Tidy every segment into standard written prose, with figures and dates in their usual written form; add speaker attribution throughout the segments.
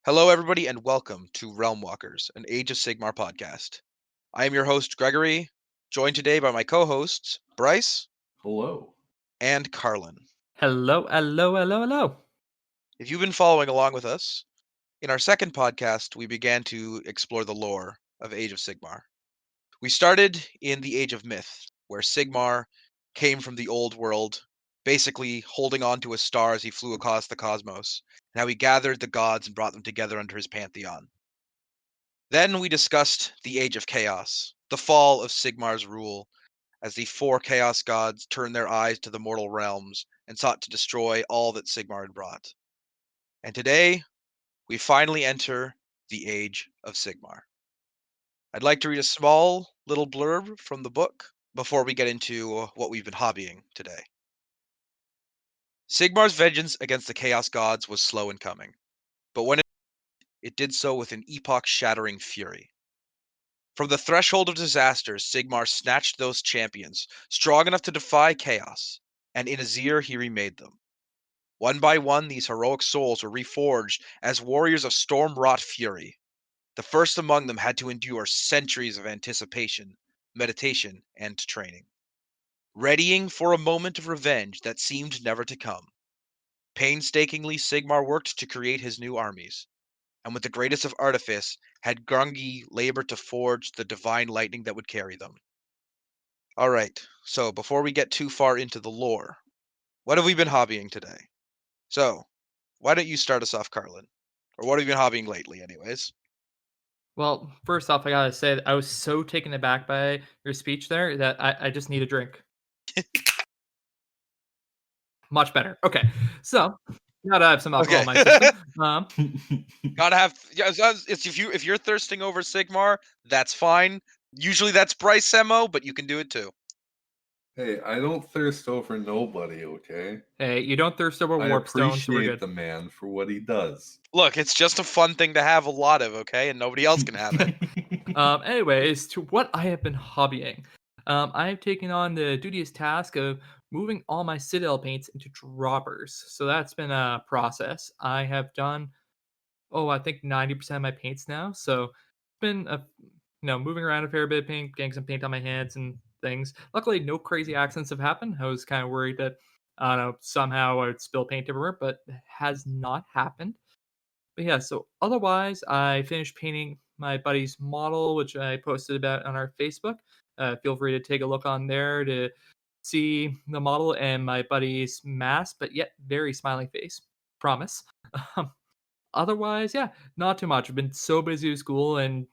Speaker 1: Hello, everybody, and welcome to Realm Walkers, an Age of Sigmar podcast. I am your host, Gregory, joined today by my co-hosts, Bryce
Speaker 2: Hello.
Speaker 1: and Carlin.
Speaker 3: Hello.
Speaker 1: If you've been following along with us, in our second podcast, we began to explore the lore of Age of Sigmar. We started in the Age of Myth, where Sigmar came from the old world, basically holding on to a star as he flew across the cosmos, and how he gathered the gods and brought them together under his pantheon. Then we discussed the Age of Chaos, the fall of Sigmar's rule, as the four Chaos gods turned their eyes to the mortal realms and sought to destroy all that Sigmar had brought. And today, we finally enter the Age of Sigmar. I'd like to read a small little blurb from the book before we get into what we've been hobbying today. Sigmar's vengeance against the Chaos gods was slow in coming, but when it did so with an epoch-shattering fury. From the threshold of disaster, Sigmar snatched those champions, strong enough to defy chaos, and in Azyr he remade them. One by one, these heroic souls were reforged as warriors of storm-wrought fury. The first among them had to endure centuries of anticipation, meditation, and training, readying for a moment of revenge that seemed never to come. Painstakingly, Sigmar worked to create his new armies, and with the greatest of artifice had Grungi labored to forge the divine lightning that would carry them. All right, so before we get too far into the lore, what have we been hobbying today? So, why don't you start us off, Carlin? Or what have you been hobbying lately, anyways?
Speaker 3: Well, first off, I gotta say that I was so taken aback by your speech there that I just need a drink. Much better. Okay, so gotta have some alcohol in my system.
Speaker 1: Gotta have it's if you're thirsting over Sigmar, that's fine. Usually that's Bryce Mo, but you can do it too.
Speaker 2: Hey, I don't thirst over nobody, okay?
Speaker 3: Hey, you don't thirst over
Speaker 2: I
Speaker 3: warpstone, so we're
Speaker 2: appreciate
Speaker 3: good.
Speaker 2: the man for what he does.
Speaker 1: Look, it's just a fun thing to have a lot of, okay? And nobody else can have it.
Speaker 3: Anyways, to what I have been hobbying. I have taken on the dubious task of moving all my Citadel paints into droppers. So that's been a process. I have done, I think 90% of my paints now. So it's been moving around a fair bit, paint, getting some paint on my hands and things. Luckily, no crazy accidents have happened. I was kind of worried that I don't know somehow I would spill paint everywhere, but it has not happened. But yeah, so otherwise, I finished painting my buddy's model, which I posted about on our Facebook. Feel free to take a look on there to see the model and my buddy's mask, but yet very smiling face. Promise. Um, Otherwise, yeah, not too much. I've been so busy with school and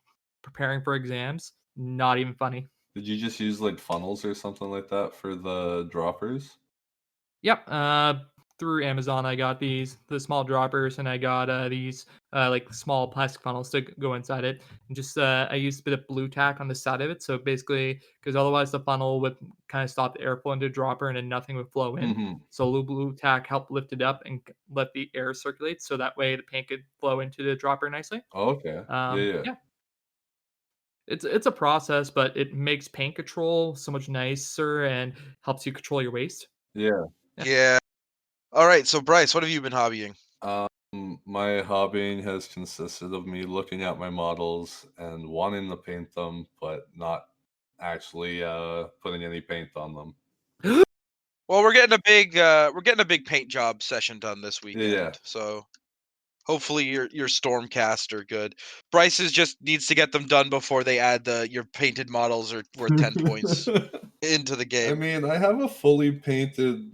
Speaker 3: preparing for exams. Not even funny.
Speaker 2: Did you just use like funnels or something like that for the droppers?
Speaker 3: Yep. Through Amazon, I got the small droppers, and I got these like small plastic funnels to go inside it. And just I used a bit of blue tack on the side of it, so basically, because otherwise the funnel would kind of stop the airflow into the dropper, and then nothing would flow in.
Speaker 2: Mm-hmm.
Speaker 3: So blue tack helped lift it up and let the air circulate, so that way the paint could flow into the dropper nicely.
Speaker 2: Oh, okay. Yeah.
Speaker 3: Yeah, it's a process, but it makes paint control so much nicer and helps you control your waste.
Speaker 2: Yeah.
Speaker 1: Yeah. All right, so Bryce, what have you been hobbying?
Speaker 2: My hobbying has consisted of me looking at my models and wanting to paint them, but not actually putting any paint on them.
Speaker 1: Well, we're getting a big paint job session done this weekend.
Speaker 2: Yeah.
Speaker 1: So hopefully your stormcast are good. Bryce's just needs to get them done before they add your painted models are worth 10 points into the game.
Speaker 2: I mean, I have a fully painted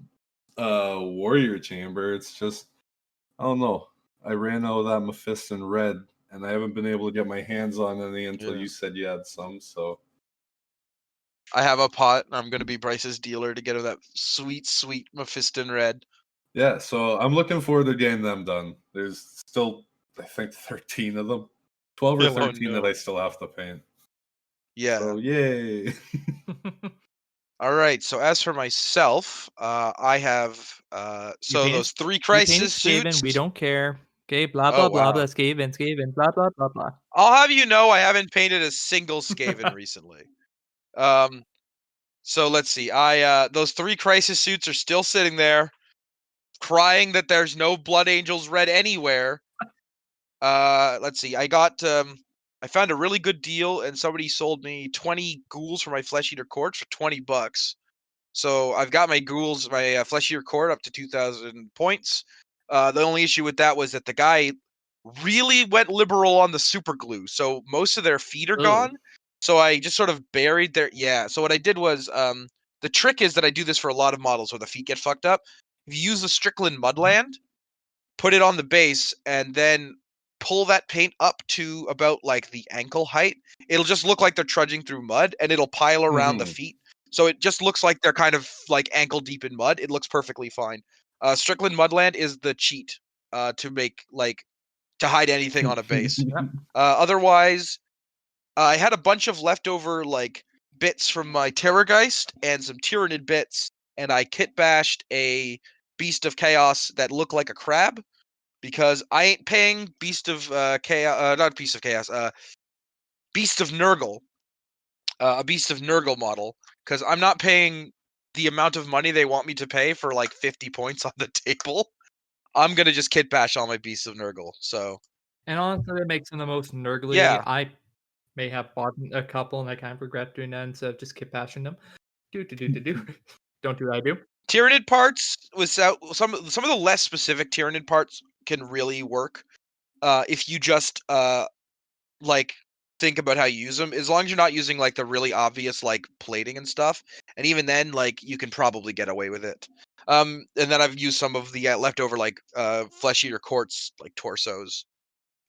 Speaker 2: warrior chamber. It's just, I don't know. I ran out of that Mephiston red, and I haven't been able to get my hands on any until you said you had some. So
Speaker 1: I have a pot, and I'm going to be Bryce's dealer to get him that sweet, sweet Mephiston red.
Speaker 2: yeah, so I'm looking forward to getting them done. There's still, I think, 13 of them. 12 or 13 that I still have to paint.
Speaker 1: Yeah.
Speaker 2: So, yay.
Speaker 1: All right, so as for myself, I have those 3 crisis suits.
Speaker 3: We don't care. Okay, blah blah blah blah. Skaven, blah blah blah blah.
Speaker 1: I'll have you know, I haven't painted a single Skaven recently. So let's see. Those 3 crisis suits are still sitting there, crying that there's no Blood Angels red anywhere. Let's see. I found a really good deal, and somebody sold me 20 ghouls for my Flesh Eater Court for $20. So I've got my ghouls, my Flesh Eater Court up to 2,000 points. The only issue with that was that the guy really went liberal on the super glue, so most of their feet are gone. So I just sort of buried their So what I did was the trick is that I do this for a lot of models where the feet get fucked up. If you use the Strickland Mudland, put it on the base, and then pull that paint up to about like the ankle height, it'll just look like they're trudging through mud, and it'll pile around the feet. So it just looks like they're kind of like ankle deep in mud. It looks perfectly fine. Strickland Mudland is the cheat to make to hide anything on a base. Otherwise, I had a bunch of leftover bits from my Terrorgeist and some Tyrannid bits, and I kit bashed a Beast of Chaos that looked like a crab because I ain't paying Beast of Chaos, not Beast of Chaos, Beast of Nurgle, a Beast of Nurgle model, because I'm not paying the amount of money they want me to pay for 50 points on the table. I'm gonna just kit bash all my Beasts of Nurgle. So,
Speaker 3: and honestly, it makes them the most Nurgly.
Speaker 1: Yeah.
Speaker 3: I may have bought a couple, and I kind of regret doing that instead of just kit bashing them. Don't do what I do.
Speaker 1: Tyrannid parts without some of the less specific Tyrannid parts can really work if you just think about how you use them. As long as you're not using the really obvious plating and stuff, and even then you can probably get away with it. And then I've used some of the leftover Flesh Eater Courts torsos.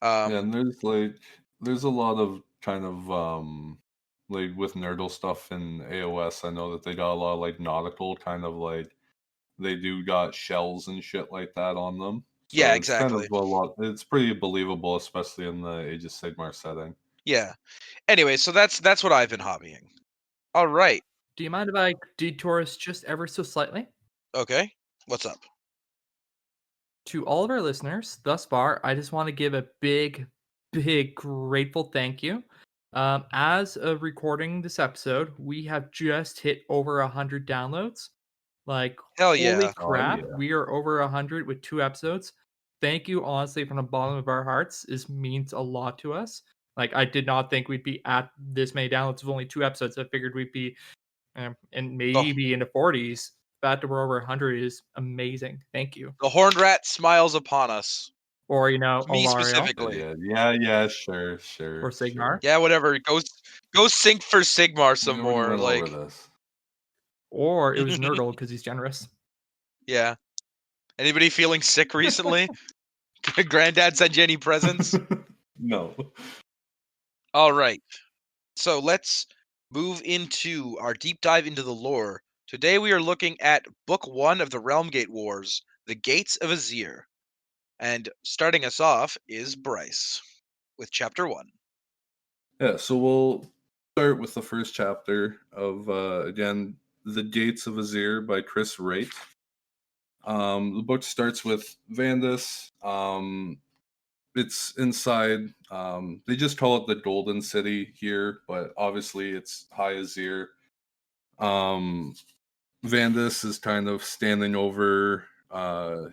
Speaker 2: And there's a lot of kind of with Nerdle stuff in AOS. I know that they got a lot of nautical kind of they do got shells and shit like that on them. So
Speaker 1: Yeah,
Speaker 2: it's kind
Speaker 1: exactly.
Speaker 2: of a lot. It's pretty believable, especially in the Age of Sigmar setting.
Speaker 1: Yeah. Anyway, so that's what I've been hobbying. All right.
Speaker 3: Do you mind if I detour us just ever so slightly?
Speaker 1: Okay. What's up?
Speaker 3: To all of our listeners thus far, I just want to give a big, grateful thank you. As of recording this episode, we have just hit over 100 downloads.
Speaker 1: Hell
Speaker 3: holy
Speaker 1: yeah.
Speaker 3: crap,
Speaker 2: yeah.
Speaker 3: we are over 100 with 2 episodes. Thank you, honestly, from the bottom of our hearts. This means a lot to us. I did not think we'd be at this many downloads with only 2 episodes. I figured we'd be and maybe in the 40s. The fact that we're over 100 is amazing. Thank you.
Speaker 1: The Horned Rat smiles upon us.
Speaker 3: Or,
Speaker 1: Me
Speaker 3: Olario.
Speaker 1: specifically.
Speaker 2: Yeah, sure.
Speaker 3: Or Sigmar.
Speaker 1: Yeah, whatever. Go sync for Sigmar some
Speaker 2: We already
Speaker 1: more.
Speaker 2: went over this.
Speaker 3: Or it was Nerdle because he's generous.
Speaker 1: Yeah. Anybody feeling sick recently? Granddad sent you any presents?
Speaker 2: No.
Speaker 1: All right. So let's move into our deep dive into the lore. Today we are looking at Book 1 of the Realmgate Wars, The Gates of Azyr. And starting us off is Bryce with Chapter 1.
Speaker 2: Yeah, so we'll start with the first chapter of, again, The Gates of Azyr by Chris Wright. The book starts with Vandus. It's inside. They just call it the Golden City here, but obviously it's High Azyr. Vandus is kind of standing over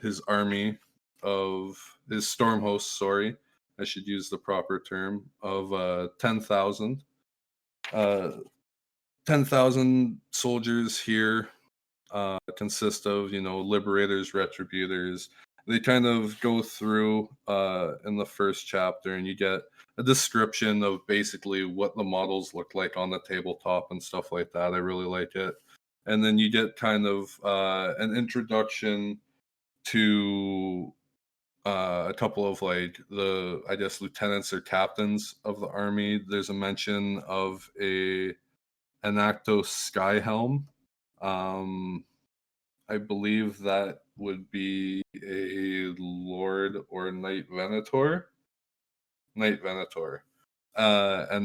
Speaker 2: his army of his storm host. Sorry, I should use the proper term of 10,000. 10,000 soldiers here consist of liberators, retributors. They kind of go through in the first chapter, and you get a description of basically what the models look like on the tabletop and stuff like that. I really like it. And then you get kind of an introduction to a couple of the, I guess, lieutenants or captains of the army. There's a mention of an Actos Skyhelm. I believe that would be a Lord or Knight Venator. And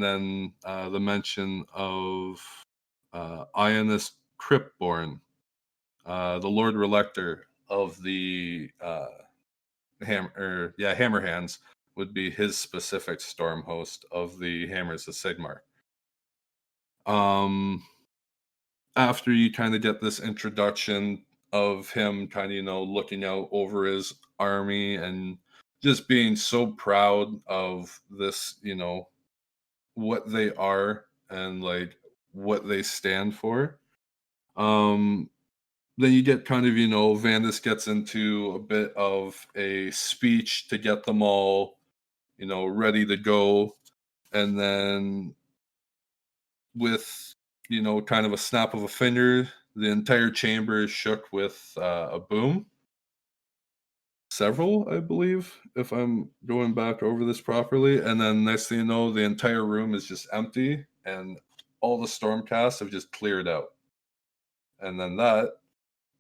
Speaker 2: then the mention of Ionis Cryptborn, the Lord Relector of the Hammerhands, would be his specific storm host of the Hammers of Sigmar. After you kind of get this introduction of him kind of, looking out over his army and just being so proud of this, what they are and like what they stand for. Then you get kind of, Vandus gets into a bit of a speech to get them all, ready to go. And then with, kind of a snap of a finger, the entire chamber is shook with a boom. Several, I believe, if I'm going back over this properly. And then next thing you know, the entire room is just empty and all the stormcasts have just cleared out. And then that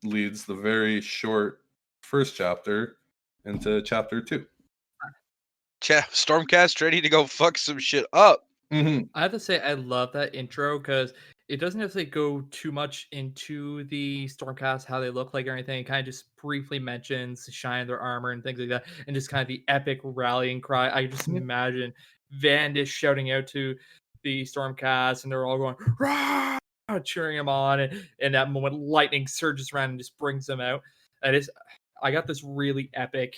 Speaker 2: leads the very short first chapter into chapter 2.
Speaker 1: Stormcast ready to go fuck some shit up.
Speaker 2: Mm-hmm.
Speaker 3: I have to say, I love that intro because it doesn't necessarily go too much into the Stormcast, how they look like or anything. It kind of just briefly mentions the shine of their armor and things like that, and just kind of the epic rallying cry. I just imagine Vandis shouting out to the Stormcast, and they're all going, "Rah!" cheering him on, and in that moment, lightning surges around and just brings them out. I got this really epic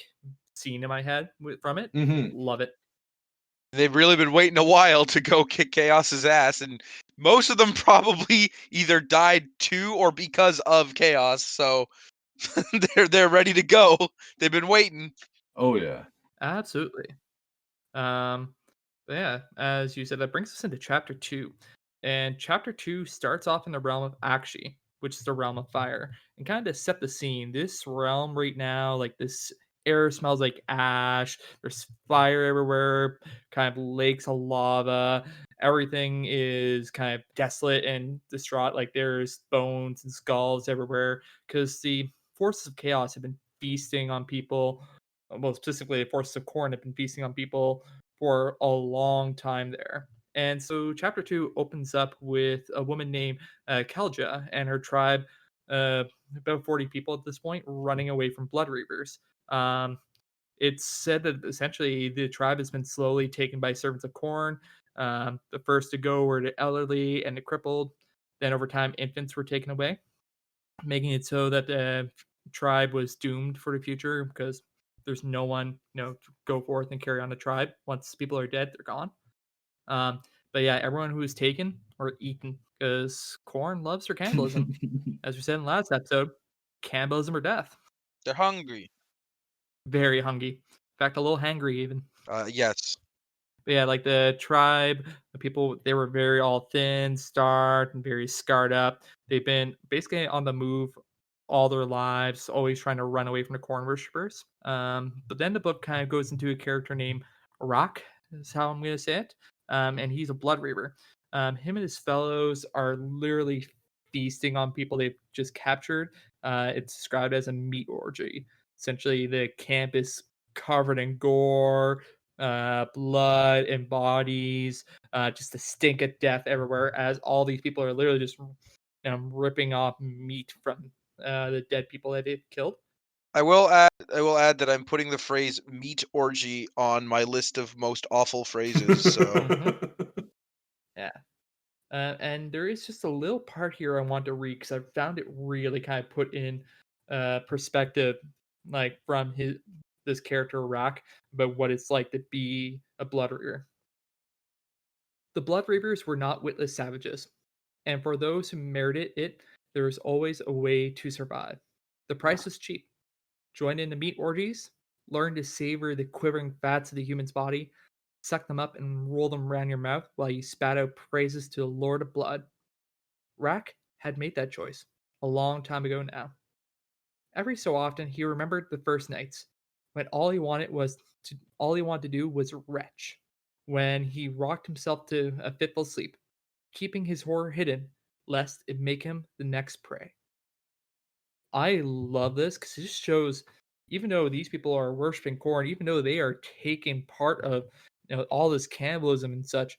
Speaker 3: scene in my head from it.
Speaker 2: Mm-hmm.
Speaker 3: Love it.
Speaker 1: They've really been waiting a while to go kick Chaos's ass, and most of them probably either died to or because of Chaos. So they're ready to go. They've been waiting.
Speaker 2: Oh yeah.
Speaker 3: Absolutely. But yeah, as you said, that brings us into chapter 2. And chapter 2 starts off in the realm of Akshi, which is the realm of fire. And kind of to set the scene, this realm right now, like this air smells like ash, there's fire everywhere, kind of lakes of lava. Everything is kind of desolate and distraught, like there's bones and skulls everywhere, because the forces of chaos have been feasting on people. Well, specifically, the forces of Khorne have been feasting on people for a long time there. And so, chapter 2 opens up with a woman named Kelja and her tribe, about 40 people at this point, running away from Blood Reavers. Um, it's said that essentially the tribe has been slowly taken by servants of Khorne. The first to go were the elderly and the crippled. Then, over time, infants were taken away, making it so that the tribe was doomed for the future because there's no one, to go forth and carry on the tribe. Once people are dead, they're gone. But yeah, everyone who was taken or eaten because Khorne loves her cannibalism. As we said in the last episode, cannibalism or death.
Speaker 1: They're hungry.
Speaker 3: Very hungry. In fact, a little hangry even.
Speaker 1: Yes.
Speaker 3: But yeah, like the tribe, the people, they were very all thin, starved, and very scarred up. They've been basically on the move all their lives, always trying to run away from the corn worshippers. But then the book kind of goes into a character named Rock, is how I'm going to say it. And he's a blood reaver. Him and his fellows are literally feasting on people they've just captured. It's described as a meat orgy. Essentially, the camp is covered in gore, blood and bodies, just the stink of death everywhere. As all these people are literally just ripping off meat from the dead people that they've killed.
Speaker 1: I will add that I'm putting the phrase meat orgy on my list of most awful phrases. So
Speaker 3: Yeah. And there is just a little part here I want to read because I found it really kind of put in perspective, like from this character Rock, about what it's like to be a blood reaver. The blood reavers were not witless savages, and for those who merited it, there is always a way to survive. The price was cheap. Join in the meat orgies, learn to savor the quivering fats of the human's body, suck them up and roll them around your mouth while you spat out praises to the Lord of Blood. Rack had made that choice a long time ago now. Every so often he remembered the first nights when all he wanted to do was retch. When he rocked himself to a fitful sleep, keeping his horror hidden lest it make him the next prey. I love this because it just shows, even though these people are worshiping Khorne, even though they are taking part of all this cannibalism and such,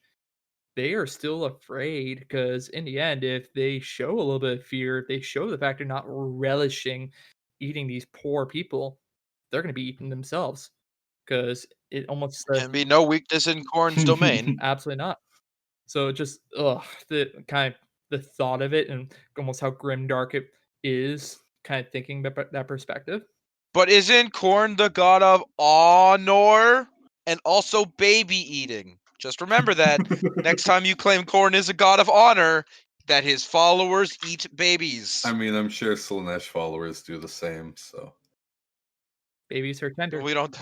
Speaker 3: they are still afraid because in the end, if they show a little bit of fear, if they show the fact they're not relishing eating these poor people, they're going to be eaten themselves because it almost
Speaker 1: can be no weakness in Khorne's domain.
Speaker 3: absolutely not. So just the kind of the thought of it and almost how grim dark it is, kind of thinking about that perspective.
Speaker 1: But isn't Khorne the god of honor and also baby eating? Just remember that next time you claim Khorne is a god of honor, that his followers eat babies.
Speaker 2: I mean, I'm sure Slaanesh followers do the same, so.
Speaker 3: Babies are tender.
Speaker 1: We don't.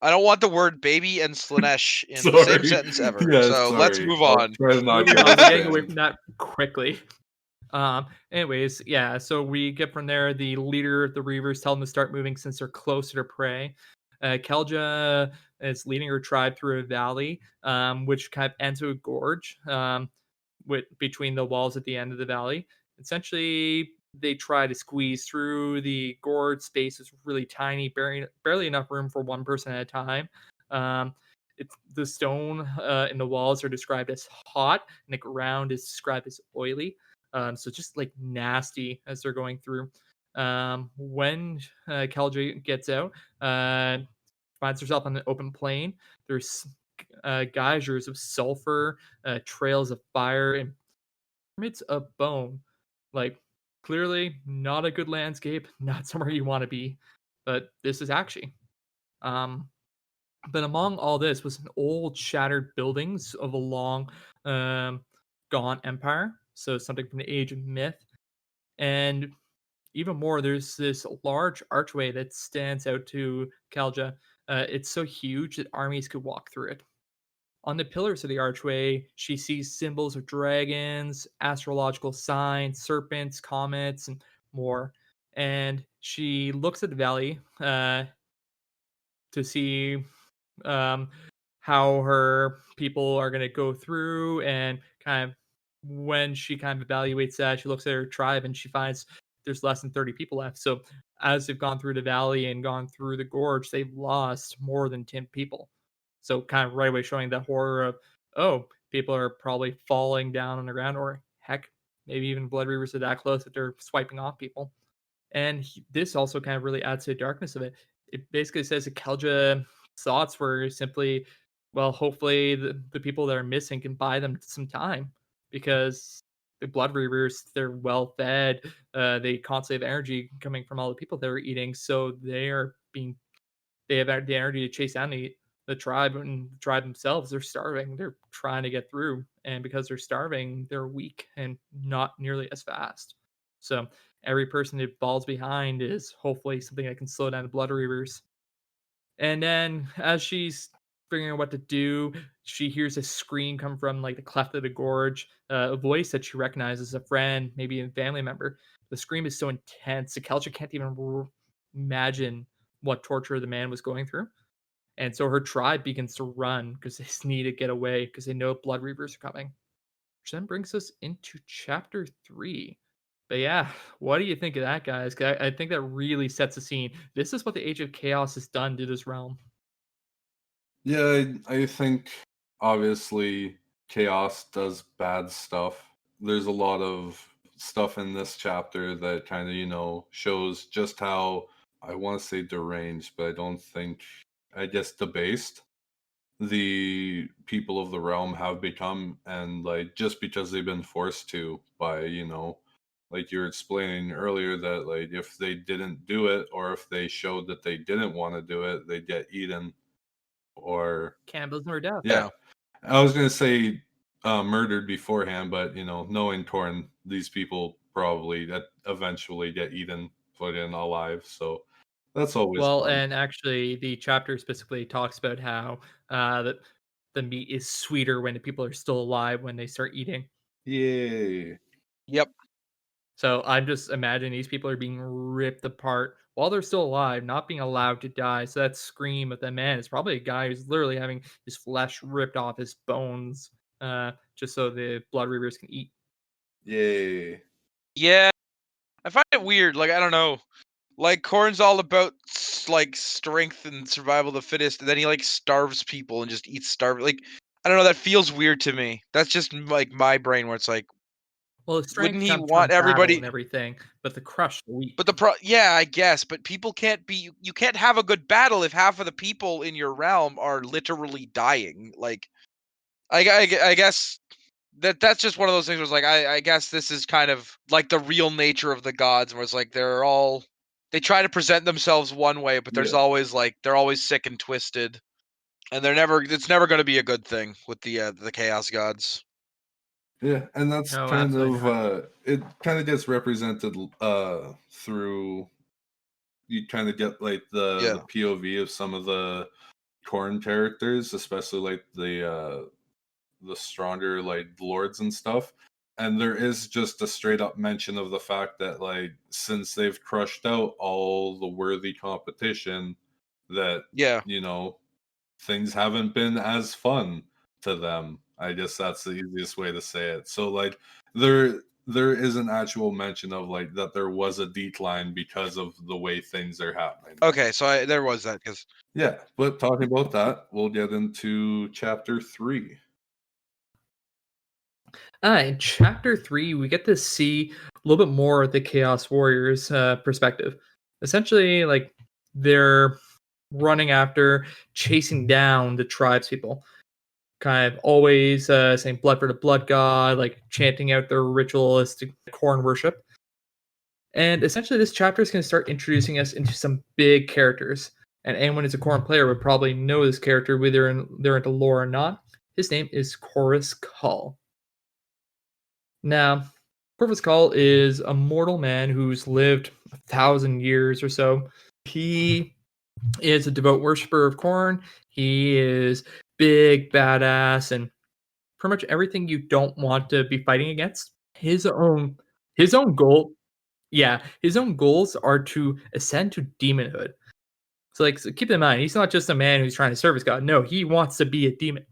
Speaker 1: I don't want the word baby and Slaanesh in the same sentence ever.
Speaker 2: Yeah,
Speaker 1: so let's
Speaker 2: sorry.
Speaker 1: move
Speaker 2: I'll
Speaker 1: on.
Speaker 2: try to not
Speaker 3: Moving
Speaker 2: get
Speaker 3: on, we're getting away
Speaker 2: banned.
Speaker 3: from that quickly. Anyways, yeah, so we get from there, the leader of the Reavers tell them to start moving since they're closer to prey. Kelja is leading her tribe through a valley, which kind of ends with a gorge between the walls at the end of the valley. Essentially, they try to squeeze through the gorge. Space is really tiny, barely enough room for one person at a time. The stone in the walls are described as hot, and the ground is described as oily. So just like nasty as they're going through. When Kelja gets out, finds herself on an open plain. There's geysers of sulfur, trails of fire, and pyramids of bone. Like, clearly not a good landscape, not somewhere you want to be. But this is actually. But among all this was an old, shattered buildings of a long, gone empire. So something from the age of myth. And even more, there's this large archway that stands out to Kalja. It's so huge that armies could walk through it. On the pillars of the archway, she sees symbols of dragons, astrological signs, serpents, comets, and more. And she looks at the valley to see how her people are going to go through, and kind of when she kind of evaluates that, she looks at her tribe and she finds there's less than 30 people left. So as they've gone through the valley and gone through the gorge, they've lost more than 10 people. So kind of right away showing the horror of, oh, people are probably falling down on the ground, or heck, maybe even blood reavers are that close that they're swiping off people. And this also kind of really adds to the darkness of it. It basically says that Kelja thoughts were simply, well, hopefully the people that are missing can buy them some time, because the blood reavers, they're well fed. They constantly have energy coming from all the people they're eating. So they have the energy to chase down the tribe, and the tribe themselves, they're starving. They're trying to get through. And because they're starving, they're weak and not nearly as fast. So every person that falls behind is hopefully something that can slow down the blood reavers. And then as she's figuring out what to do, she hears a scream come from like the cleft of the gorge, a voice that she recognizes as a friend, maybe a family member. The scream is so intense, the Kelcha can't even imagine what torture the man was going through. And so her tribe begins to run because they just need to get away because they know blood reavers are coming. Which then brings us into chapter 3. But yeah, what do you think of that, guys? 'Cause I think that really sets the scene. This is what the Age of Chaos has done to this realm.
Speaker 2: Yeah, I think obviously Chaos does bad stuff. There's a lot of stuff in this chapter that kind of, shows just how, I want to say deranged, but I don't think, I guess debased the people of the realm have become, and like just because they've been forced to by, like you were explaining earlier, that like if they didn't do it, or if they showed that they didn't want to do it, they'd get eaten, or
Speaker 3: Cannibalism or death.
Speaker 2: yeah. I was gonna say murdered beforehand, but knowing Khorne, these people probably that eventually get eaten, put in alive. So that's always
Speaker 3: Well,
Speaker 2: fun.
Speaker 3: and actually, the chapter specifically talks about how the meat is sweeter when the people are still alive when they start eating.
Speaker 2: Yay!
Speaker 1: Yep.
Speaker 3: So I'm just imagining these people are being ripped apart while they're still alive, not being allowed to die. So that scream of that man is probably a guy who's literally having his flesh ripped off his bones, just so the blood reavers can eat.
Speaker 2: Yay!
Speaker 1: Yeah, I find it weird. Like, I don't know. Like, Khorne's all about like strength and survival of the fittest, and then he like starves people and just eats starve. Like, I don't know. That feels weird to me. That's just like my brain, where it's like,
Speaker 3: Well, the strength
Speaker 1: wouldn't he
Speaker 3: comes from
Speaker 1: want
Speaker 3: battle and
Speaker 1: everybody?
Speaker 3: everything, but the crush are weak.
Speaker 1: But yeah, I guess. But people can't be. You can't have a good battle if half of the people in your realm are literally dying. Like, I guess that's just one of those things where it's like, I guess this is kind of like the real nature of the gods, where it's like they're all they try to present themselves one way, but there's always they're always sick and twisted, and it's never going to be a good thing with the Chaos Gods.
Speaker 2: Yeah, and that's kind of it kind of gets represented through, you kind of get like the POV of some of the Khorne characters, especially like the stronger like lords and stuff. And there is just a straight up mention of the fact that like since they've crushed out all the worthy competition, that things haven't been as fun to them. I guess that's the easiest way to say it. So like there is an actual mention of like that there was a decline because of the way things are happening.
Speaker 1: Okay, so there was that because
Speaker 2: but talking about that, we'll get into chapter 3.
Speaker 3: In chapter 3, we get to see a little bit more of the Chaos Warriors' perspective. Essentially, like they're running after, chasing down the tribespeople, kind of always saying blood for the blood god, like chanting out their ritualistic Khorne worship. And essentially, this chapter is going to start introducing us into some big characters. And anyone who's a Khorne player would probably know this character, whether they're into lore or not. His name is Khorus Khal. Now, Khorus Khal is a mortal man who's lived 1,000 years or so. He is a devout worshiper of Khorne. He is big, badass, and pretty much everything you don't want to be fighting against. His own goal, his own goals are to ascend to demonhood. So keep in mind, he's not just a man who's trying to serve his god. No, he wants to be a demon.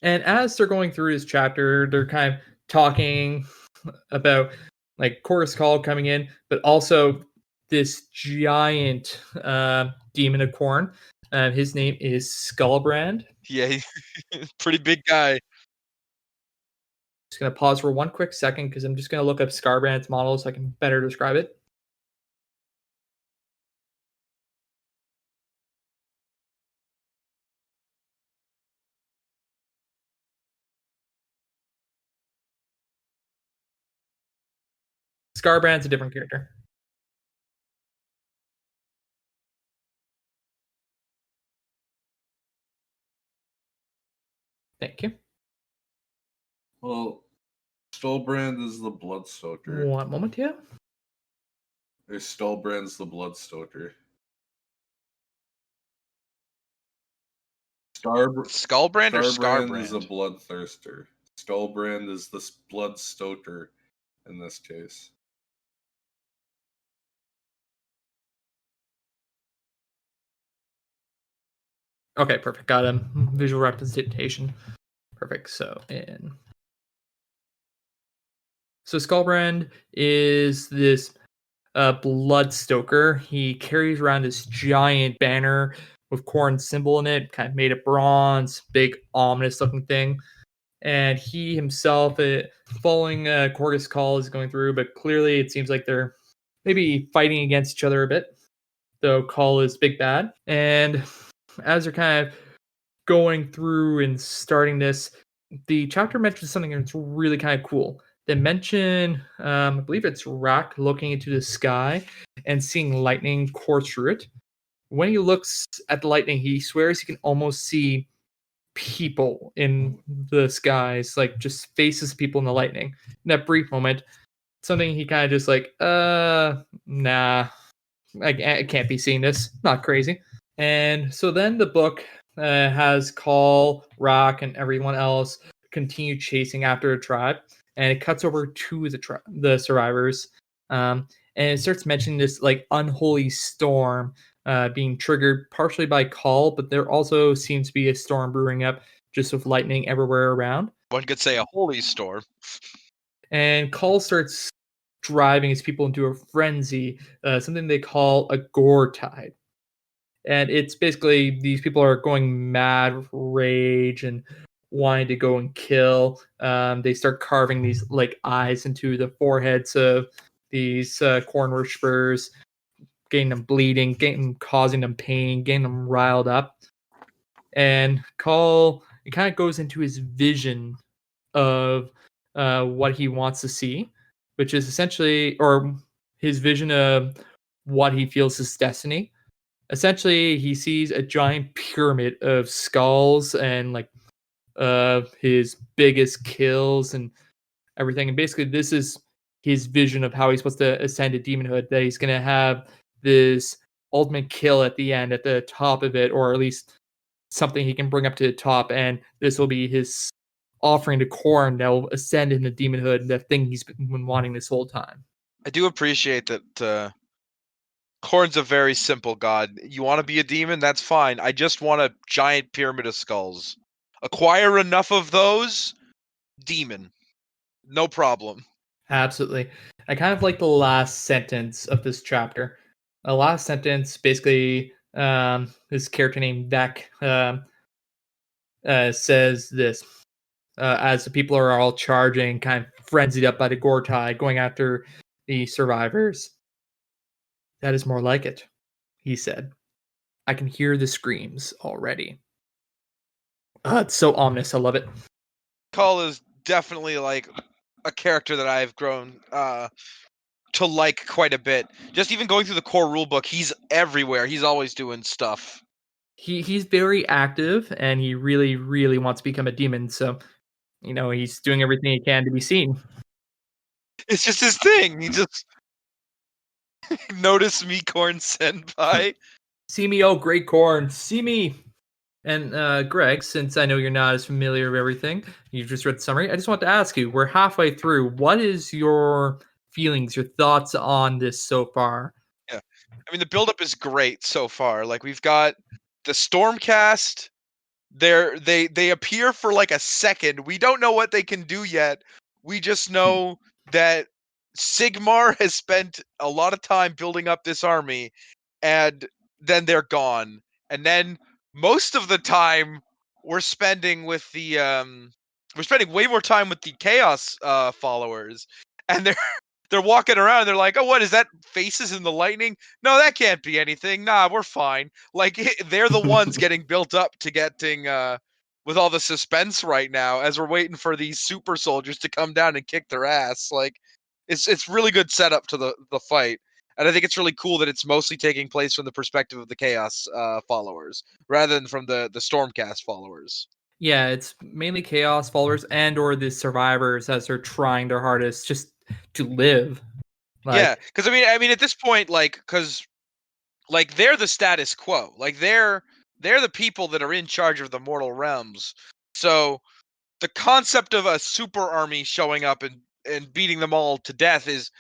Speaker 3: And as they're going through this chapter, they're kind of talking about like Khorus Khal coming in, but also this giant demon of Khorne. His name is Skullbrand.
Speaker 1: Yeah, he's pretty big guy.
Speaker 3: Just going to pause for one quick second because I'm just going to look up Skullbrand's model so I can better describe it. Skullbrand's a different character. Thank you.
Speaker 2: Well, Stolbrand is the Bloodstoker.
Speaker 3: One moment, yeah.
Speaker 2: There's Stolbrand's the Bloodstoker.
Speaker 1: Skullbrand or Scarbrand
Speaker 2: is a Bloodthirster. Skullbrand is the Bloodstoker in this case.
Speaker 3: Okay, perfect. Got him. Visual representation. Perfect. So Skullbrand is this Bloodstoker. He carries around this giant banner with Khorne's symbol in it, kind of made of bronze, big ominous looking thing. And he himself, following Khorus Khal, is going through, but clearly it seems like they're maybe fighting against each other a bit, though Khal is big bad. And as they're kind of going through and starting this, the chapter mentions something that's really kind of cool. They mention, I believe it's Rak looking into the sky and seeing lightning course through it. When he looks at the lightning, he swears he can almost see people in the skies, like just faces of people in the lightning. In that brief moment, something he kind of just like, nah, I can't be seeing this. Not crazy. And so then the book has Khal, Rak, and everyone else continue chasing after a tribe, and it cuts over to the survivors, and it starts mentioning this like unholy storm being triggered partially by Khal, but there also seems to be a storm brewing up just with lightning everywhere around.
Speaker 1: One could say a holy storm.
Speaker 3: And Khal starts driving his people into a frenzy, something they call a gore tide. And it's basically these people are going mad with rage and wanting to go and kill. They start carving these like eyes into the foreheads of these Khorne worshippers, getting them bleeding, causing them pain, getting them riled up. And Khal, it kind of goes into his vision of what he wants to see, which is essentially, or his vision of what he feels is destiny. Essentially, he sees a giant pyramid of skulls and like his biggest kills and everything. And basically, this is his vision of how he's supposed to ascend to demonhood. That he's going to have this ultimate kill at the end, at the top of it, or at least something he can bring up to the top. And this will be his offering to Khorne that will ascend into demonhood, the thing he's been wanting this whole time.
Speaker 1: I do appreciate that Khorne's a very simple god. You want to be a demon? That's fine. I just want a giant pyramid of skulls. Acquire enough of those, demon. No problem.
Speaker 3: Absolutely. I kind of like the last sentence of this chapter. The last sentence basically, this character named Vec says this. As the people are all charging, kind of frenzied up by the gore tide, going after the survivors. That is more like it, he said. I can hear the screams already. It's so ominous. I love it.
Speaker 1: Call is definitely like a character that I've grown to like quite a bit. Just even going through the core rulebook, he's everywhere. He's always doing stuff.
Speaker 3: He's very active, and he really, really wants to become a demon. So, he's doing everything he can to be seen.
Speaker 1: It's just his thing. He just notice me, Khorne senpai.
Speaker 3: See me, oh great Khorne. See me. And Greg, since I know you're not as familiar with everything, you've just read the summary. I just want to ask you, we're halfway through. What is your feelings, your thoughts on this so far?
Speaker 1: Yeah. I mean, the buildup is great so far. Like, we've got the stormcast. They appear for like a second. We don't know what they can do yet. We just know that Sigmar has spent a lot of time building up this army, and then they're gone. And then most of the time we're spending with the we're spending way more time with the chaos followers, and they're walking around. They're like, oh, what is that? Faces in the lightning? No, that can't be anything. Nah, we're fine. Like, they're the ones getting built up to getting with all the suspense right now as we're waiting for these super soldiers to come down and kick their ass. Like, it's really good setup to the fight. And I think it's really cool that it's mostly taking place from the perspective of the Chaos followers, rather than from the Stormcast followers.
Speaker 3: Yeah, it's mainly Chaos followers and or the survivors as they're trying their hardest just to live.
Speaker 1: Yeah, because I mean, at this point, because they're the status quo. Like, they're the people that are in charge of the mortal realms. So the concept of a super army showing up and beating them all to death is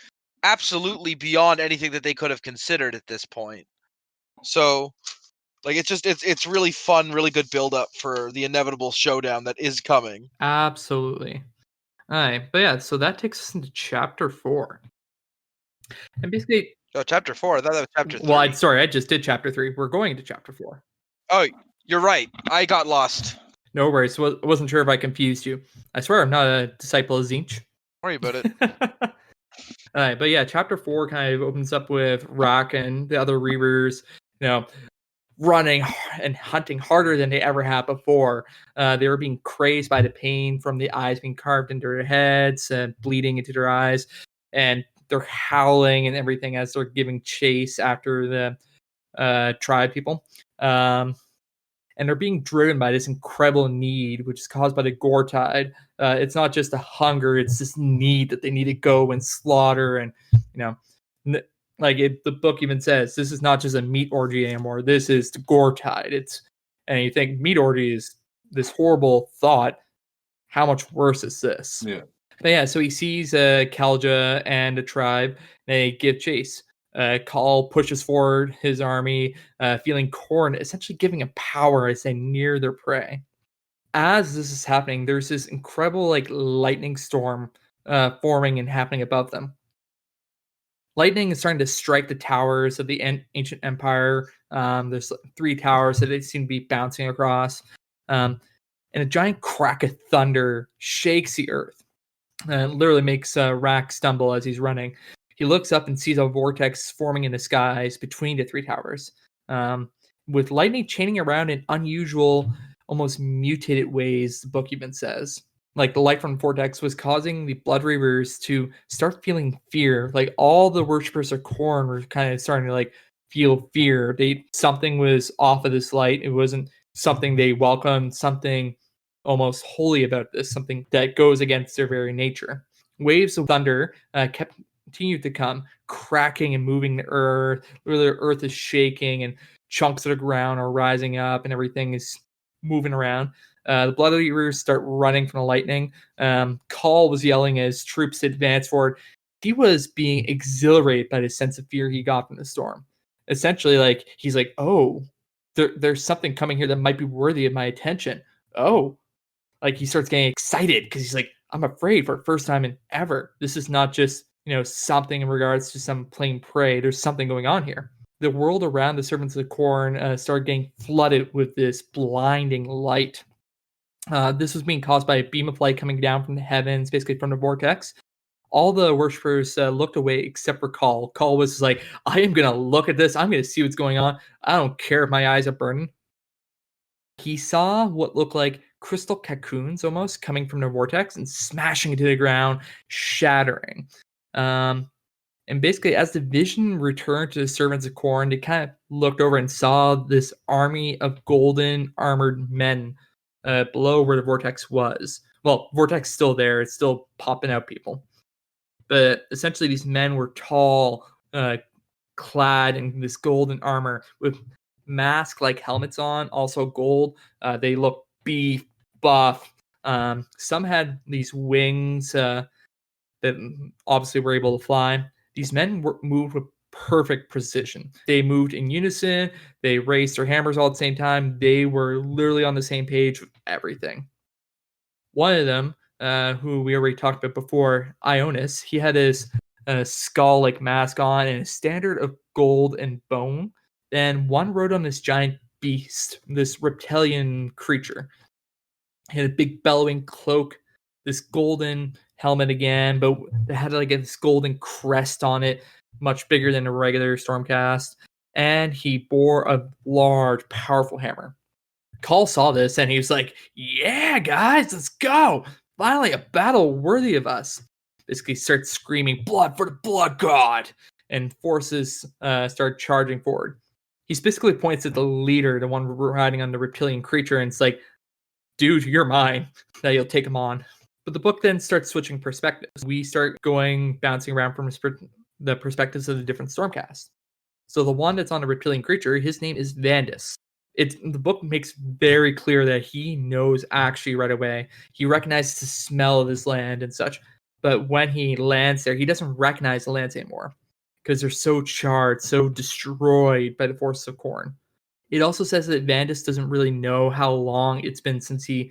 Speaker 1: absolutely beyond anything that they could have considered at this point. So, like, it's really fun, really good build up for the inevitable showdown that is coming.
Speaker 3: Absolutely. All right, but yeah, so that takes us into chapter 4. And basically,
Speaker 1: chapter 4. I thought that was chapter 3.
Speaker 3: Well, I just did chapter 3. We're going into chapter 4.
Speaker 1: Oh, you're right. I got lost.
Speaker 3: No worries. I wasn't sure if I confused you. I swear I'm not a disciple of Zinch.
Speaker 1: Don't worry about it.
Speaker 3: All right, but yeah, chapter 4 kind of opens up with Rock and the other Reavers, running and hunting harder than they ever have before. They were being crazed by the pain from the eyes being carved into their heads and bleeding into their eyes, and they're howling and everything as they're giving chase after the tribe people. And they're being driven by this incredible need, which is caused by the gore tide. It's not just a hunger; it's this need that they need to go and slaughter. And the book even says, this is not just a meat orgy anymore. This is the gore tide. And you think meat orgy is this horrible thought. How much worse is this?
Speaker 2: Yeah.
Speaker 3: But yeah, so he sees Kalja and a tribe. They give chase. Call pushes forward his army, feeling Khorne essentially giving him power as they near their prey. As this is happening, there's this incredible lightning storm forming and happening above them. Lightning is starting to strike the towers of the ancient empire. There's 3 towers that they seem to be bouncing across. And a giant crack of thunder shakes the earth. And literally makes Rack stumble as he's running. He looks up and sees a vortex forming in the skies between the 3 towers, with lightning chaining around in unusual, almost mutated ways, the book even says. Like the light from Vortex was causing the Blood Reavers to start feeling fear. Like all the worshippers of Khorne were kind of starting to like feel fear. Something was off of this light. It wasn't something they welcomed, something almost holy about this, something that goes against their very nature. Waves of thunder continued to come, cracking and moving the earth. The earth is shaking and chunks of the ground are rising up and everything is moving around. The Blood Reavers start running from the lightning. Call was yelling as troops advanced forward. He was being exhilarated by the sense of fear he got from the storm. Essentially, like he's like, oh, there's something coming here that might be worthy of my attention. Oh, like he starts getting excited because he's like, I'm afraid for the first time in ever. This is not just, something in regards to some plain prey. There's something going on here. The world around the servants of the Khorne started getting flooded with this blinding light. This was being caused by a beam of light coming down from the heavens, basically from the vortex. All the worshippers looked away except for Call. Call was like, I am going to look at this. I'm going to see what's going on. I don't care if my eyes are burning. He saw what looked like crystal cocoons almost coming from the vortex and smashing into the ground, shattering. And basically, as the vision returned to the servants of Khorne, they kind of looked over and saw this army of golden armored men below where the vortex was. Well, vortex is still there. It's still popping out people. But essentially, these men were tall, clad in this golden armor with mask-like helmets on, also gold. They looked beef, buff. Some had these wings that obviously were able to fly. These men moved with perfect precision. They moved in unison. They raised their hammers all at the same time. They were literally on the same page with everything. One of them, who we already talked about before, Ionis, he had his skull-like mask on and a standard of gold and bone. Then one rode on this giant beast, this reptilian creature. He had a big bellowing cloak, this golden helmet again, but it had like this golden crest on it, much bigger than a regular stormcast. And he bore a large, powerful hammer. Call saw this and he was like, yeah, guys, let's go. Finally, a battle worthy of us. Basically starts screaming, blood for the blood god. And forces start charging forward. He specifically points at the leader, the one riding on the reptilian creature, and it's like, dude, you're mine. Now you'll take him on. But the book then starts switching perspectives. We start bouncing around from the perspectives of the different stormcasts. So the one that's on the reptilian creature, his name is Vandus. The book makes very clear that he knows actually right away. He recognizes the smell of this land and such. But when he lands there, he doesn't recognize the lands anymore because they're so charred, so destroyed by the forces of Khorne. It also says that Vandus doesn't really know how long it's been since he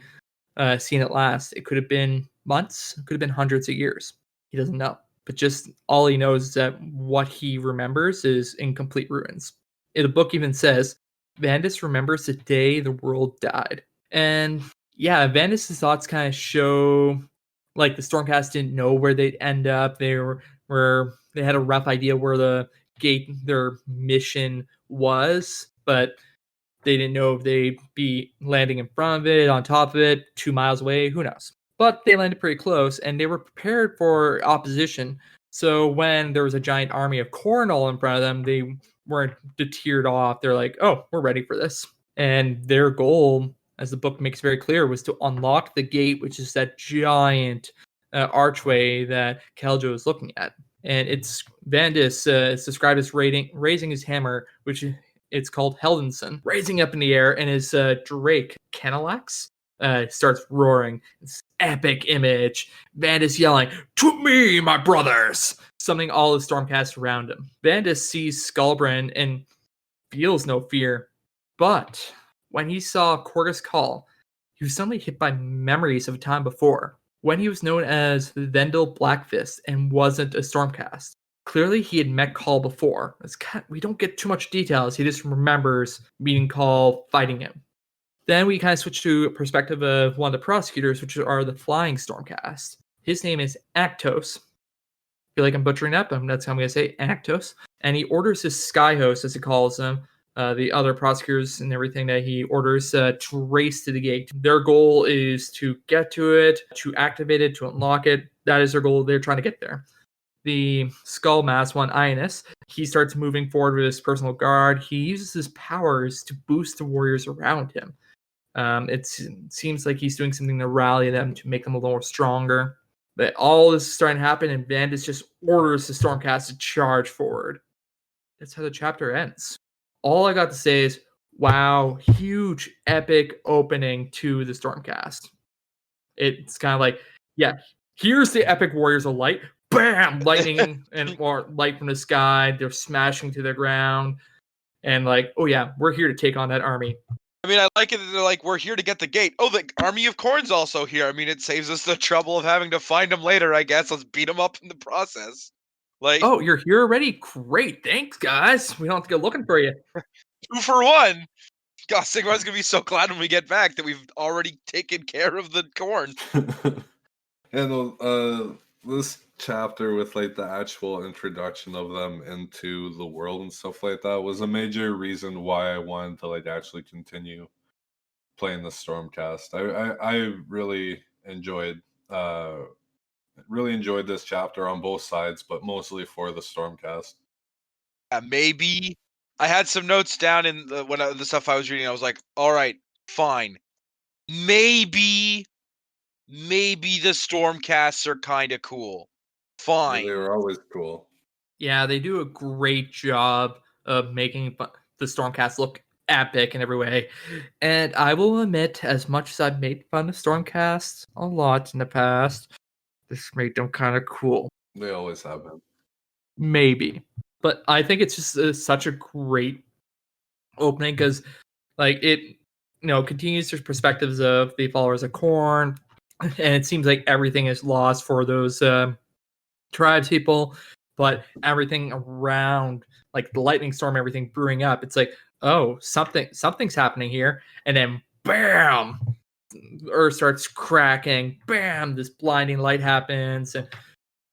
Speaker 3: seen it last. It could have been months, it could have been hundreds of years. He doesn't know. But just all he knows is that what he remembers is in complete ruins. The book even says, Vandus remembers the day the world died. And yeah, Vandus' thoughts kind of show like the Stormcast didn't know where they'd end up. They had a rough idea where their mission was, but they didn't know if they'd be landing in front of it, on top of it, 2 miles away, who knows. But they landed pretty close, and they were prepared for opposition. So when there was a giant army of Khorne all in front of them, they weren't deterred off. They're like, oh, we're ready for this. And their goal, as the book makes very clear, was to unlock the gate, which is that giant archway that Keljo is looking at. And Vandus is described as raising his hammer, which it's called Heldenson, raising up in the air, and his Drake, Kenelax, starts roaring. It's epic image. Vandus yelling, to me, my brothers! Summoning all the Stormcast around him. Vandus sees Skullbrand and feels no fear. But when he saw Korgus Call, he was suddenly hit by memories of a time before, when he was known as Vendel Blackfist and wasn't a Stormcast. Clearly, he had met Call before. We don't get too much details. He just remembers meeting Call, fighting him. Then we kind of switch to a perspective of one of the prosecutors, which are the Flying Stormcast. His name is Actos. I feel like I'm butchering that, but that's how I'm going to say Actos. And he orders his Skyhost, as he calls them, the other prosecutors and everything that he orders to race to the gate. Their goal is to get to it, to activate it, to unlock it. That is their goal. They're trying to get there. The Skull Mask one, Ionis, he starts moving forward with his personal guard. He uses his powers to boost the warriors around him. It seems like he's doing something to rally them, to make them a little more stronger. But all this is starting to happen, and Vandus just orders the Stormcast to charge forward. That's how the chapter ends. All I got to say is, wow, huge, epic opening to the Stormcast. It's kind of like, yeah, here's the epic warriors of light. Bam! Lightning or light from the sky. They're smashing to the ground. And like, oh yeah, we're here to take on that army.
Speaker 1: I mean, I like it that they're like, we're here to get the gate. Oh, the army of Khorne's also here. I mean, it saves us the trouble of having to find them later, I guess. Let's beat them up in the process. Like,
Speaker 3: oh, you're here already? Great. Thanks, guys. We don't have to go looking for you.
Speaker 1: 2 for 1. God, Sigmar's going to be so glad when we get back that we've already taken care of the Khorne.
Speaker 2: And this chapter with like the actual introduction of them into the world and stuff like that was a major reason why I wanted to like actually continue playing the Stormcast. I really enjoyed this chapter on both sides, but mostly for the Stormcast.
Speaker 1: Yeah, maybe I had some notes down in the stuff I was reading. I was like, all right, fine. Maybe the Stormcasts are kind of cool. Fine.
Speaker 2: They were always cool.
Speaker 3: Yeah, they do a great job of making the Stormcast look epic in every way. And I will admit, as much as I've made fun of Stormcast a lot in the past, this made them kind of cool.
Speaker 2: They always have been.
Speaker 3: Maybe. But I think it's just such a great opening because, like, it continues their perspectives of the followers of Khorne, and it seems like everything is lost for those tribes people, but everything around, like the lightning storm, everything brewing up, it's like, oh, something's happening here, and then bam, Earth starts cracking, bam, this blinding light happens, and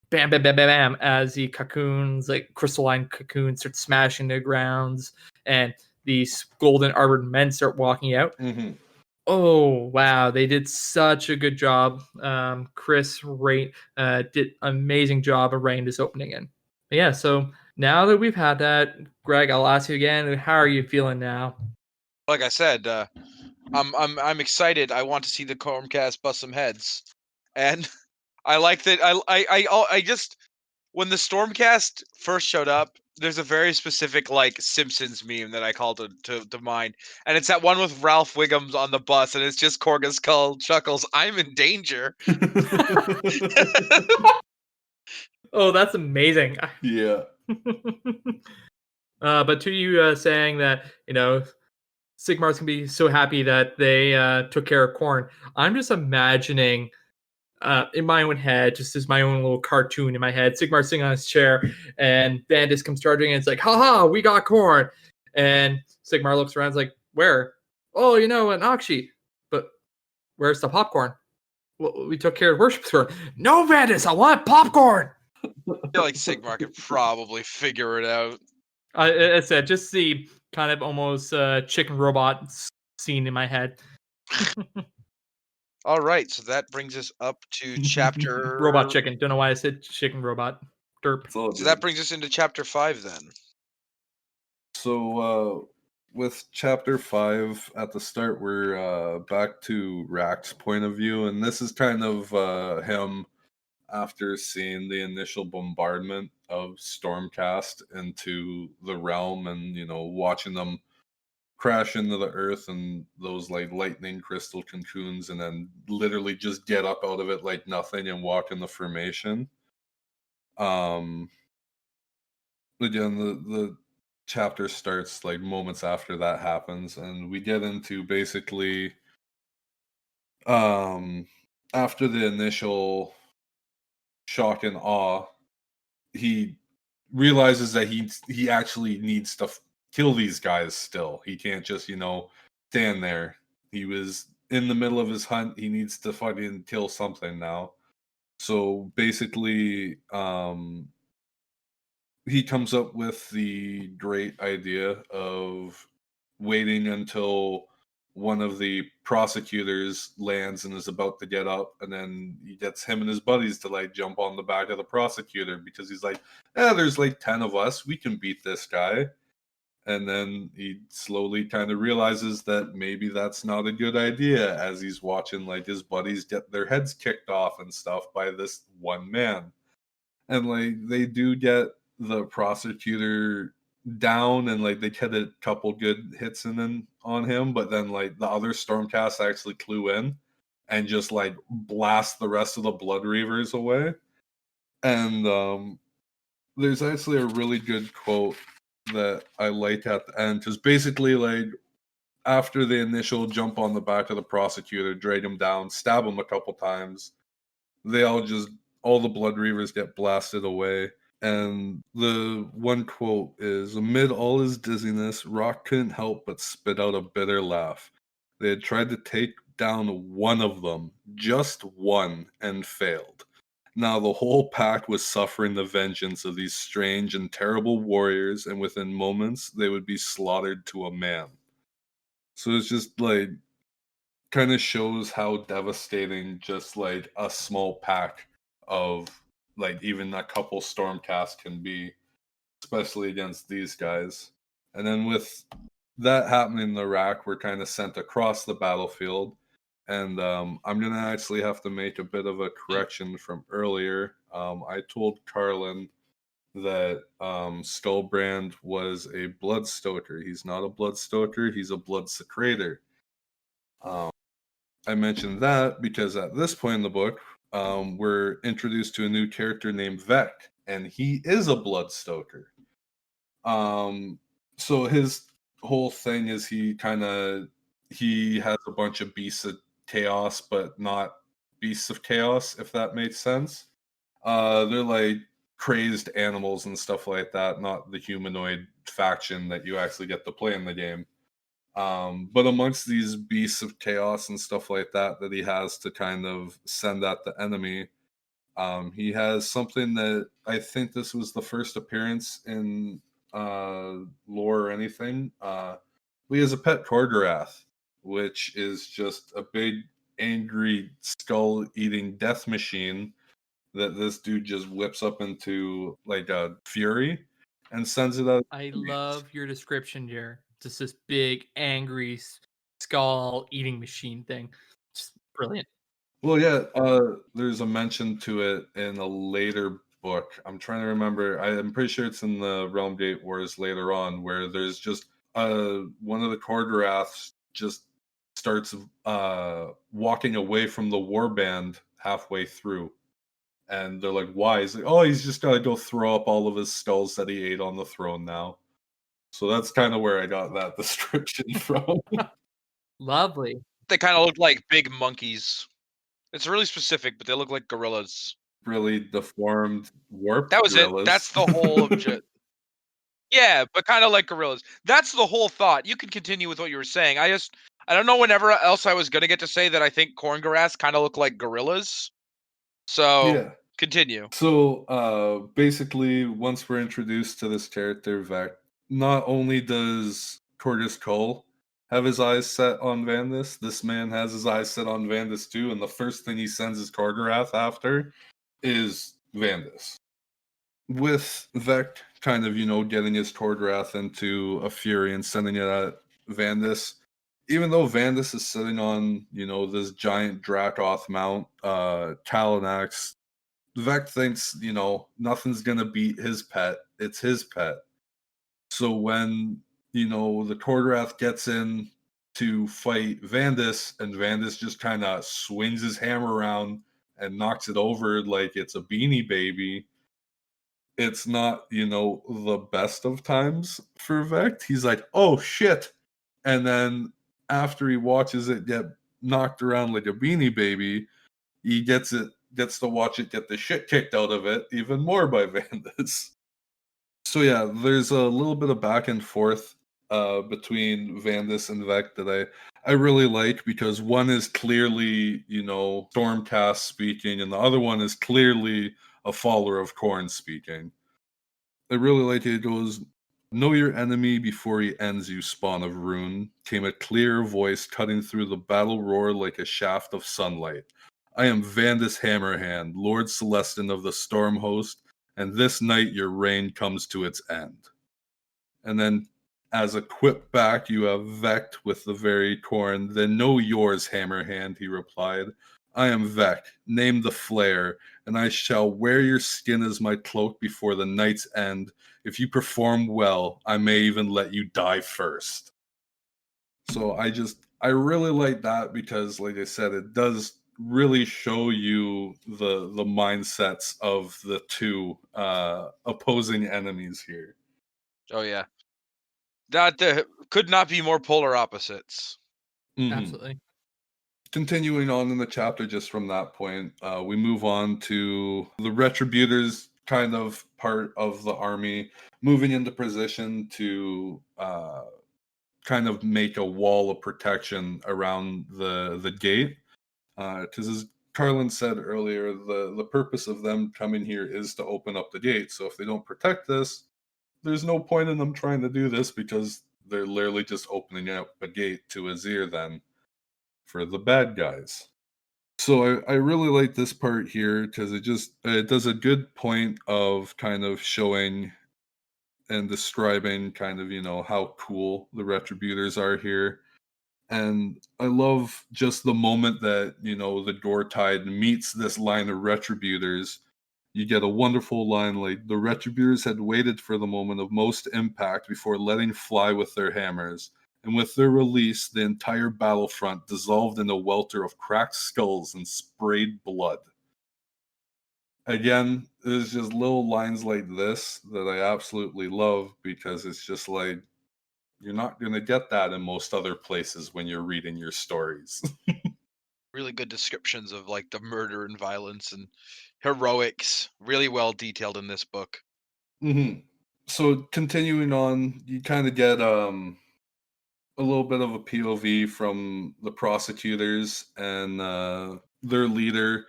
Speaker 3: bam, bam, bam, bam, bam, as the cocoons, like crystalline cocoons, start smashing the grounds, and these golden armored men start walking out.
Speaker 2: Mm-hmm.
Speaker 3: Oh wow, they did such a good job. Chris did an amazing job of writing this opening in. But yeah, so now that we've had that, Greg, I'll ask you again. How are you feeling now?
Speaker 1: Like I said, I'm excited. I want to see the Stormcast bust some heads, and I like that. I just when the Stormcast first showed up, there's a very specific like Simpsons meme that I called to mind, and it's that one with Ralph Wiggum's on the bus, and it's just Korga Skull chuckles, "I'm in danger."
Speaker 3: Oh, that's amazing.
Speaker 2: Yeah.
Speaker 3: But to you saying that, Sigmar's gonna be so happy that they took care of Khorne, I'm just imagining in my own head, just as my own little cartoon in my head, Sigmar sitting on his chair, and Vandus comes charging, and it's like, haha, we got Khorne. And Sigmar looks around, and is like, where? Oh, an Akshi. But where's the popcorn? Well, we took care of worship store. No, Vandus, I want popcorn.
Speaker 1: I feel like Sigmar could probably figure it out.
Speaker 3: I said, just the kind of almost chicken robot scene in my head.
Speaker 1: All right, so that brings us up to chapter...
Speaker 3: Robot chicken. Don't know why I said chicken robot. Derp.
Speaker 1: So that brings us into chapter 5 then.
Speaker 2: So with chapter 5 at the start, we're back to Rack's point of view, and this is kind of him after seeing the initial bombardment of Stormcast into the realm, and watching them crash into the earth and those like lightning crystal cocoons, and then literally just get up out of it like nothing and walk in the formation. Again, the chapter starts like moments after that happens, and we get into basically after the initial shock and awe, he realizes that he actually needs to kill these guys still. He can't just, stand there. He was in the middle of his hunt. He needs to fucking kill something now. So basically, he comes up with the great idea of waiting until one of the prosecutors lands and is about to get up, and then he gets him and his buddies to like jump on the back of the prosecutor because he's like, there's like 10 of us, we can beat this guy. And then he slowly kind of realizes that maybe that's not a good idea as he's watching like his buddies get their heads kicked off and stuff by this one man. And like they do get the prosecutor down, and like they get a couple good hits on him, but then like the other stormcast actually clue in and just like blast the rest of the blood reavers away. And there's actually a really good quote that I like at the end, because basically like after the initial jump on the back of the prosecutor, drag him down, stab him a couple times, all the blood reavers get blasted away. And the one quote is, amid all his dizziness, Rock couldn't help but spit out a bitter laugh. They had tried to take down one of them, just one, and failed. Now the whole pack was suffering the vengeance of these strange and terrible warriors, and within moments they would be slaughtered to a man. So it's just like kind of shows how devastating just like a small pack of like even a couple stormcast can be, especially against these guys. And then with that happening in Iraq, we're kind of sent across the battlefield. And I'm going to actually have to make a bit of a correction from earlier. I told Carlin that Skullbrand was a Bloodstoker. He's not a Bloodstoker, he's a Bloodsecrator. I mentioned that because at this point in the book, we're introduced to a new character named Vec, and he is a Bloodstoker. So his whole thing is he has a bunch of beasts of chaos, but not beasts of chaos, if that makes sense. They're like crazed animals and stuff like that, not the humanoid faction that you actually get to play in the game. But amongst these beasts of chaos and stuff like that he has to kind of send at the enemy, he has something that I think this was the first appearance in lore or anything. He has a pet Korgorath, which is just a big, angry, skull-eating death machine that this dude just whips up into like a fury and sends it out.
Speaker 3: I love your description, Jer. Just this big, angry, skull eating machine thing. Just brilliant.
Speaker 2: Well, yeah, there's a mention to it in a later book. I'm trying to remember. I'm pretty sure it's in the Realmgate Wars later on, where there's just one of the Korgoraths just starts walking away from the warband halfway through. And they're like, why? He's like, oh, he's just got to go throw up all of his skulls that he ate on the throne now. So that's kind of where I got that description from.
Speaker 3: Lovely.
Speaker 1: They kind of look like big monkeys. It's really specific, but they look like gorillas.
Speaker 2: Really deformed, warped
Speaker 1: That was
Speaker 2: gorillas.
Speaker 1: it. That's the whole object. Yeah, but kind of like gorillas. That's the whole thought. You can continue with what you were saying. I don't know whenever else I was going to get to say that I think Khorne kind of look like gorillas. So,
Speaker 2: yeah.
Speaker 1: Continue.
Speaker 2: So, basically, once we're introduced to this character, Vec, not only does Corgus Cole have his eyes set on Vandus, this man has his eyes set on Vandus too, and the first thing he sends his Korgorath after is Vandus. With Vec kind of, getting his Korgorath into a fury and sending it at Vandus, even though Vandus is sitting on, this giant Dracoth mount, Talanax, Vec thinks, nothing's going to beat his pet. It's his pet. So when, the Korgorath gets in to fight Vandus, and Vandus just kind of swings his hammer around and knocks it over like it's a Beanie Baby, it's not, the best of times for Vec. He's like, oh, shit. And then after he watches it get knocked around like a Beanie Baby, he gets to watch it get the shit kicked out of it even more by Vandus. So yeah, there's a little bit of back and forth between Vandus and Vec that I really like, because one is clearly, Stormcast speaking, and the other one is clearly a follower of Khorne speaking. I really like it. It goes, know your enemy before he ends you, spawn of ruin. Came a clear voice cutting through the battle roar like a shaft of sunlight. I am Vandus Hammerhand, Lord Celestin of the Storm Host, and this night your reign comes to its end. And then, as a quip back, you have Vect with the very Khorne. Then know yours, Hammerhand, he replied. I am Vec, named the Flare, and I shall wear your skin as my cloak before the night's end. If you perform well, I may even let you die first. So I really like that because, like I said, it does really show you the mindsets of the two opposing enemies here.
Speaker 1: Oh yeah, that could not be more polar opposites.
Speaker 2: Mm-hmm.
Speaker 3: Absolutely.
Speaker 2: Continuing on in the chapter, just from that point, we move on to the Retributors kind of part of the army, moving into position to kind of make a wall of protection around the gate. Because as Carlin said earlier, the purpose of them coming here is to open up the gate. So if they don't protect this, there's no point in them trying to do this because they're literally just opening up a gate to Azyr then for the bad guys. So I really like this part here because it does a good point of kind of showing and describing kind of, how cool the Retributors are here. And I love just the moment that, the Gore-Tide meets this line of Retributors. You get a wonderful line like, the Retributors had waited for the moment of most impact before letting fly with their hammers. And with their release, the entire battlefront dissolved in a welter of cracked skulls and sprayed blood. Again, there's just little lines like this that I absolutely love because it's just like, you're not going to get that in most other places when you're reading your stories.
Speaker 1: Really good descriptions of like the murder and violence and heroics. Really well detailed in this book.
Speaker 2: Mm-hmm. So continuing on, you kind of get a little bit of a POV from the prosecutors and their leader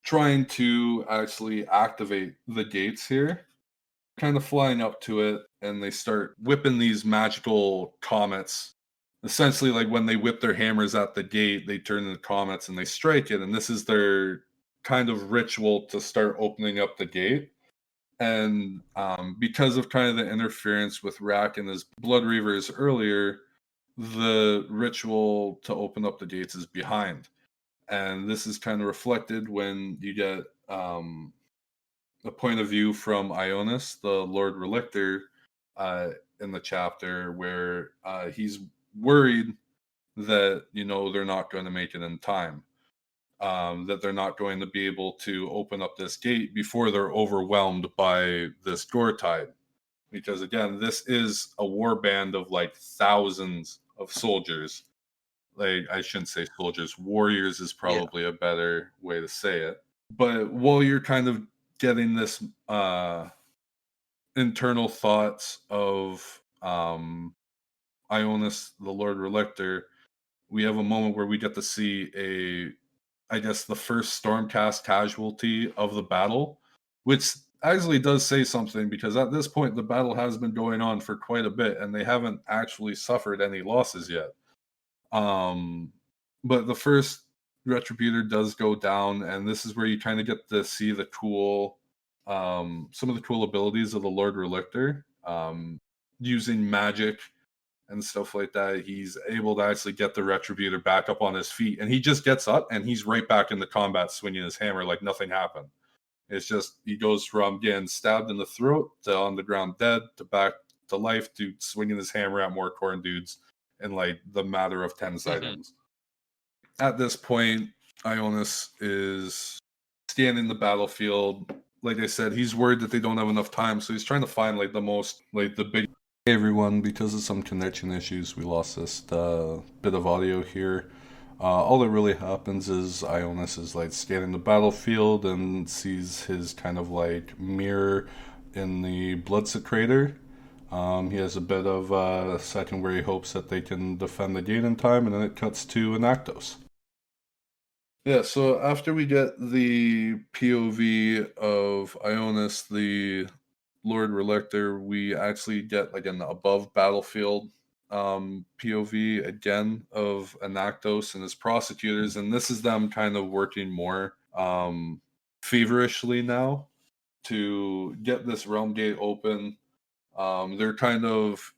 Speaker 2: trying to actually activate the gates here, kind of flying up to it, and they start whipping these magical comets. Essentially, like when they whip their hammers at the gate, they turn into comets and they strike it, and this is their kind of ritual to start opening up the gate. And because of kind of the interference with Rack and his Blood Reavers earlier, the ritual to open up the gates is behind. And this is kind of reflected when you get a point of view from Ionis, the Lord Relictor, in the chapter where he's worried that, they're not going to make it in time. That they're not going to be able to open up this gate before they're overwhelmed by this Gore-Tide. Because again, this is a war band of like thousands of soldiers. Like, I shouldn't say soldiers, warriors is probably a better way to say it. But while you're kind of getting this internal thoughts of Ionis, the Lord Relictor, we have a moment where we get to see I guess the first Stormcast casualty of the battle, which actually does say something because at this point the battle has been going on for quite a bit and they haven't actually suffered any losses yet. But the first Retributor does go down, and this is where you kind of get to see the cool, some of the cool abilities of the Lord Relictor, using magic and stuff like that. He's able to actually get the Retributor back up on his feet, and he just gets up and he's right back into combat swinging his hammer like nothing happened. It's just he goes from getting stabbed in the throat to on the ground dead to back to life to swinging his hammer at more Khorne dudes in like the matter of 10 seconds. At this point, Ionis is scanning the battlefield. Like I said, he's worried that they don't have enough time, so he's trying to find like the big. Hey everyone, because of some connection issues, we lost this bit of audio here. All that really happens is Ionis is like scanning the battlefield and sees his kind of like mirror in the Bloodset crater. He has a bit of a second where he hopes that they can defend the gate in time, and then it cuts to Anactos. Yeah, so after we get the POV of Ionis, the Lord Relictor, we actually get like an above battlefield POV again of Anactos and his prosecutors, and this is them kind of working more feverishly now to get this realm gate open. They're kind of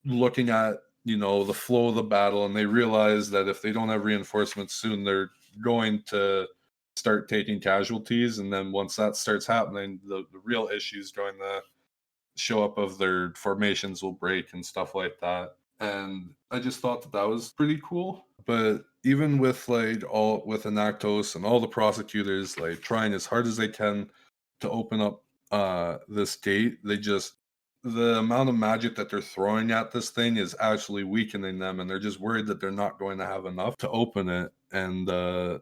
Speaker 2: looking at, you know, the flow of the battle, and they realize that if they don't have reinforcements soon, they're going to start taking casualties. And then once that starts happening, the real issues going to show up of their formations will break and stuff like that. And I just thought that that was pretty cool. But even with like all with Anactos and all the prosecutors like trying as hard as they can to open up this gate, they just, the amount of magic that they're throwing at this thing is actually weakening them, and they're just worried that they're not going to have enough to open it. And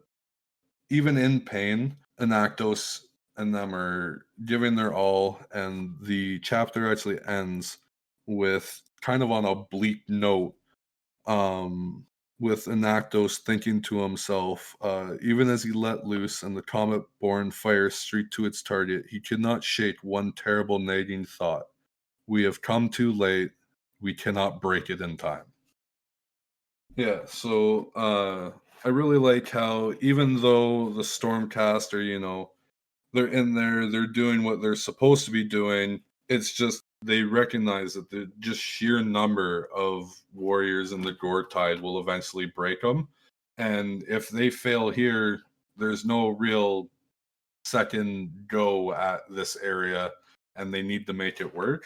Speaker 2: even in pain, Anactos and them are giving their all, and the chapter actually ends with kind of on a bleak note, with Anactos thinking to himself, even as he let loose and the comet-born fire streaked to its target, he could not shake one terrible nagging thought. We have come too late. We cannot break it in time. Yeah, so I really like how even though the Stormcast are, you know, they're in there, they're doing what they're supposed to be doing, it's just they recognize that the just sheer number of warriors in the Gore Tide will eventually break them. And if they fail here, there's no real second go at this area, and they need to make it work.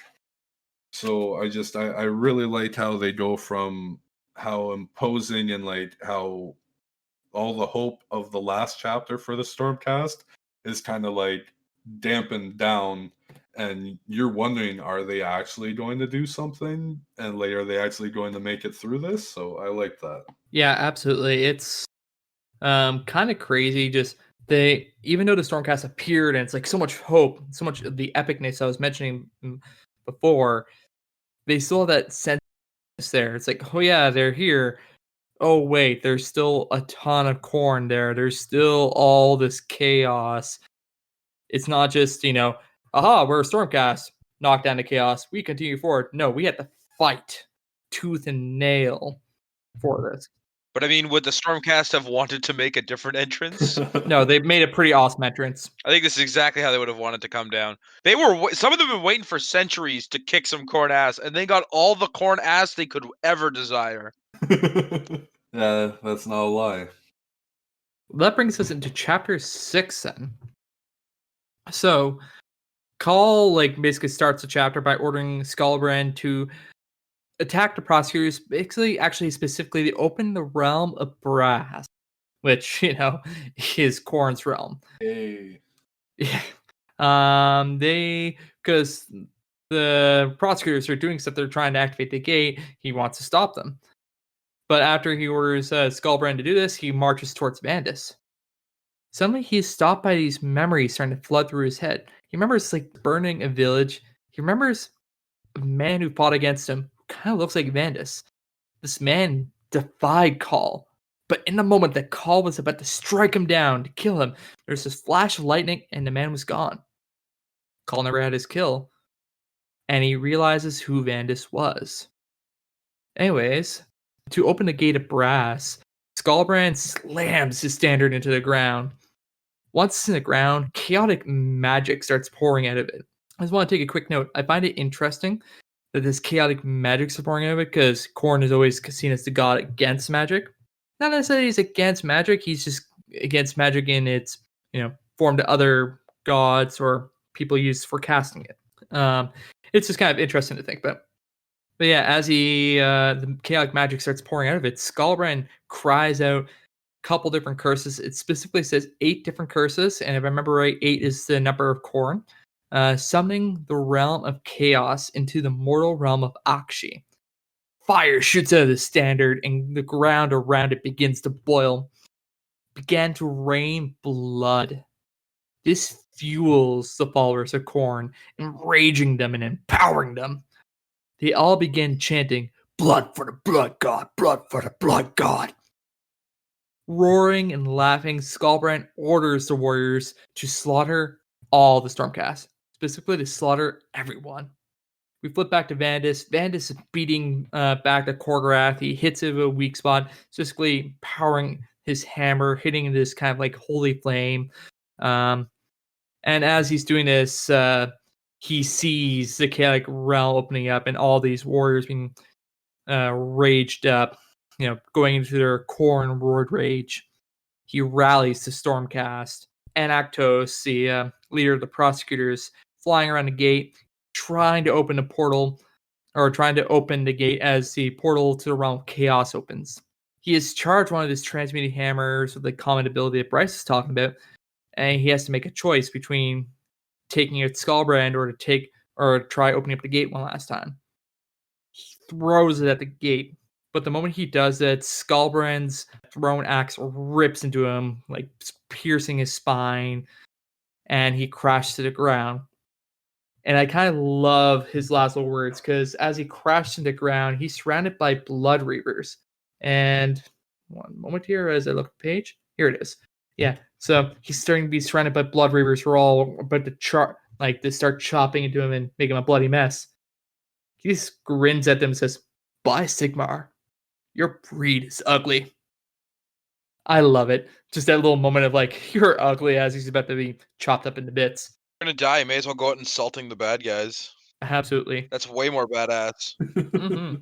Speaker 2: So I really like how they go from how imposing and like how all the hope of the last chapter for the Stormcast is kind of like dampened down, and you're wondering, are they actually going to do something, and like are they actually going to make it through this? So I like that.
Speaker 3: Yeah, absolutely. It's kind of crazy. Just they, even though the Stormcast appeared and it's like so much hope, so much of the epicness I was mentioning before, they still have that sense there. It's like, oh yeah, they're here. Oh wait, there's still a ton of Khorne there. There's still all this chaos. It's not just, aha, we're a Stormcast, knock down the chaos, we continue forward. No, we had to fight tooth and nail for this.
Speaker 1: But I mean, would the Stormcast have wanted to make a different entrance?
Speaker 3: No, they've made a pretty awesome entrance.
Speaker 1: I think this is exactly how they would have wanted to come down. They were, some of them have been waiting for centuries to kick some Khorne ass, and they got all the Khorne ass they could ever desire.
Speaker 2: Yeah, that's not a lie.
Speaker 3: That brings us into chapter 6 then. So, Call basically starts the chapter by ordering Skullbrand to attack the prosecutors, basically, actually specifically, they open the realm of Brass, which, is Khorne's realm.
Speaker 2: Hey.
Speaker 3: Yeah. Because the prosecutors are doing stuff, they're trying to activate the gate, he wants to stop them. But after he orders Skullbrand to do this, he marches towards Vandus. Suddenly, he's stopped by these memories starting to flood through his head. He remembers burning a village. He remembers a man who fought against him, who kind of looks like Vandus. This man defied Call, but in the moment that Call was about to strike him down to kill him, there's this flash of lightning, and the man was gone. Call never had his kill, and he realizes who Vandus was. Anyways, to open the gate of Brass, Skullbrand slams his standard into the ground. Once it's in the ground, chaotic magic starts pouring out of it. I just want to take a quick note. I find it interesting that this chaotic magic is pouring out of it, because Khorne is always seen as the god against magic. Not necessarily he's against magic, he's just against magic in its, form to other gods or people use for casting it. It's just kind of interesting to think about. But yeah, as the chaotic magic starts pouring out of it, Skullbrand cries out a couple different curses. It specifically says 8 different curses, and if I remember right, 8 is the number of Khorne, summoning the realm of chaos into the mortal realm of Akshi. Fire shoots out of the standard, and the ground around it begins to boil. Began to rain blood. This fuels the followers of Khorne, enraging them and empowering them. They all begin chanting, "Blood for the blood god, blood for the blood god." Roaring and laughing, Skullbrand orders the warriors to slaughter all the Stormcast. specifically to slaughter everyone. We flip back to Vandus. Vandus is beating back the Korgorath. He hits it with a weak spot, specifically powering his hammer, hitting this kind of like holy flame. And as he's doing this, he sees the chaotic realm opening up and all these warriors being raged up, going into their Khorne roared rage. He rallies to Stormcast. And Actos, the leader of the prosecutors, flying around the gate, trying to open the portal, or trying to open the gate as the portal to the realm of chaos opens. He has charged one of his transmuting hammers with the common ability that Bryce is talking about, and he has to make a choice between taking its Skullbrand or try opening up the gate one last time. He throws it at the gate, but the moment he does that, Skullbrand's thrown axe rips into him, like piercing his spine, and he crashes to the ground. And I kind of love his last little words because as he crashed into the ground, he's surrounded by blood reavers. And one moment here as I look at the page. Here it is. Yeah. So he's starting to be surrounded by blood reavers who are all about to start chopping into him and make him a bloody mess. He just grins at them and says, "Bye, Sigmar. Your breed is ugly." I love it. Just that little moment of like, "You're ugly," as he's about to be chopped up into bits.
Speaker 1: You're gonna die. May as well go out insulting the bad guys.
Speaker 3: Absolutely.
Speaker 1: That's way more badass.
Speaker 3: Mm-hmm.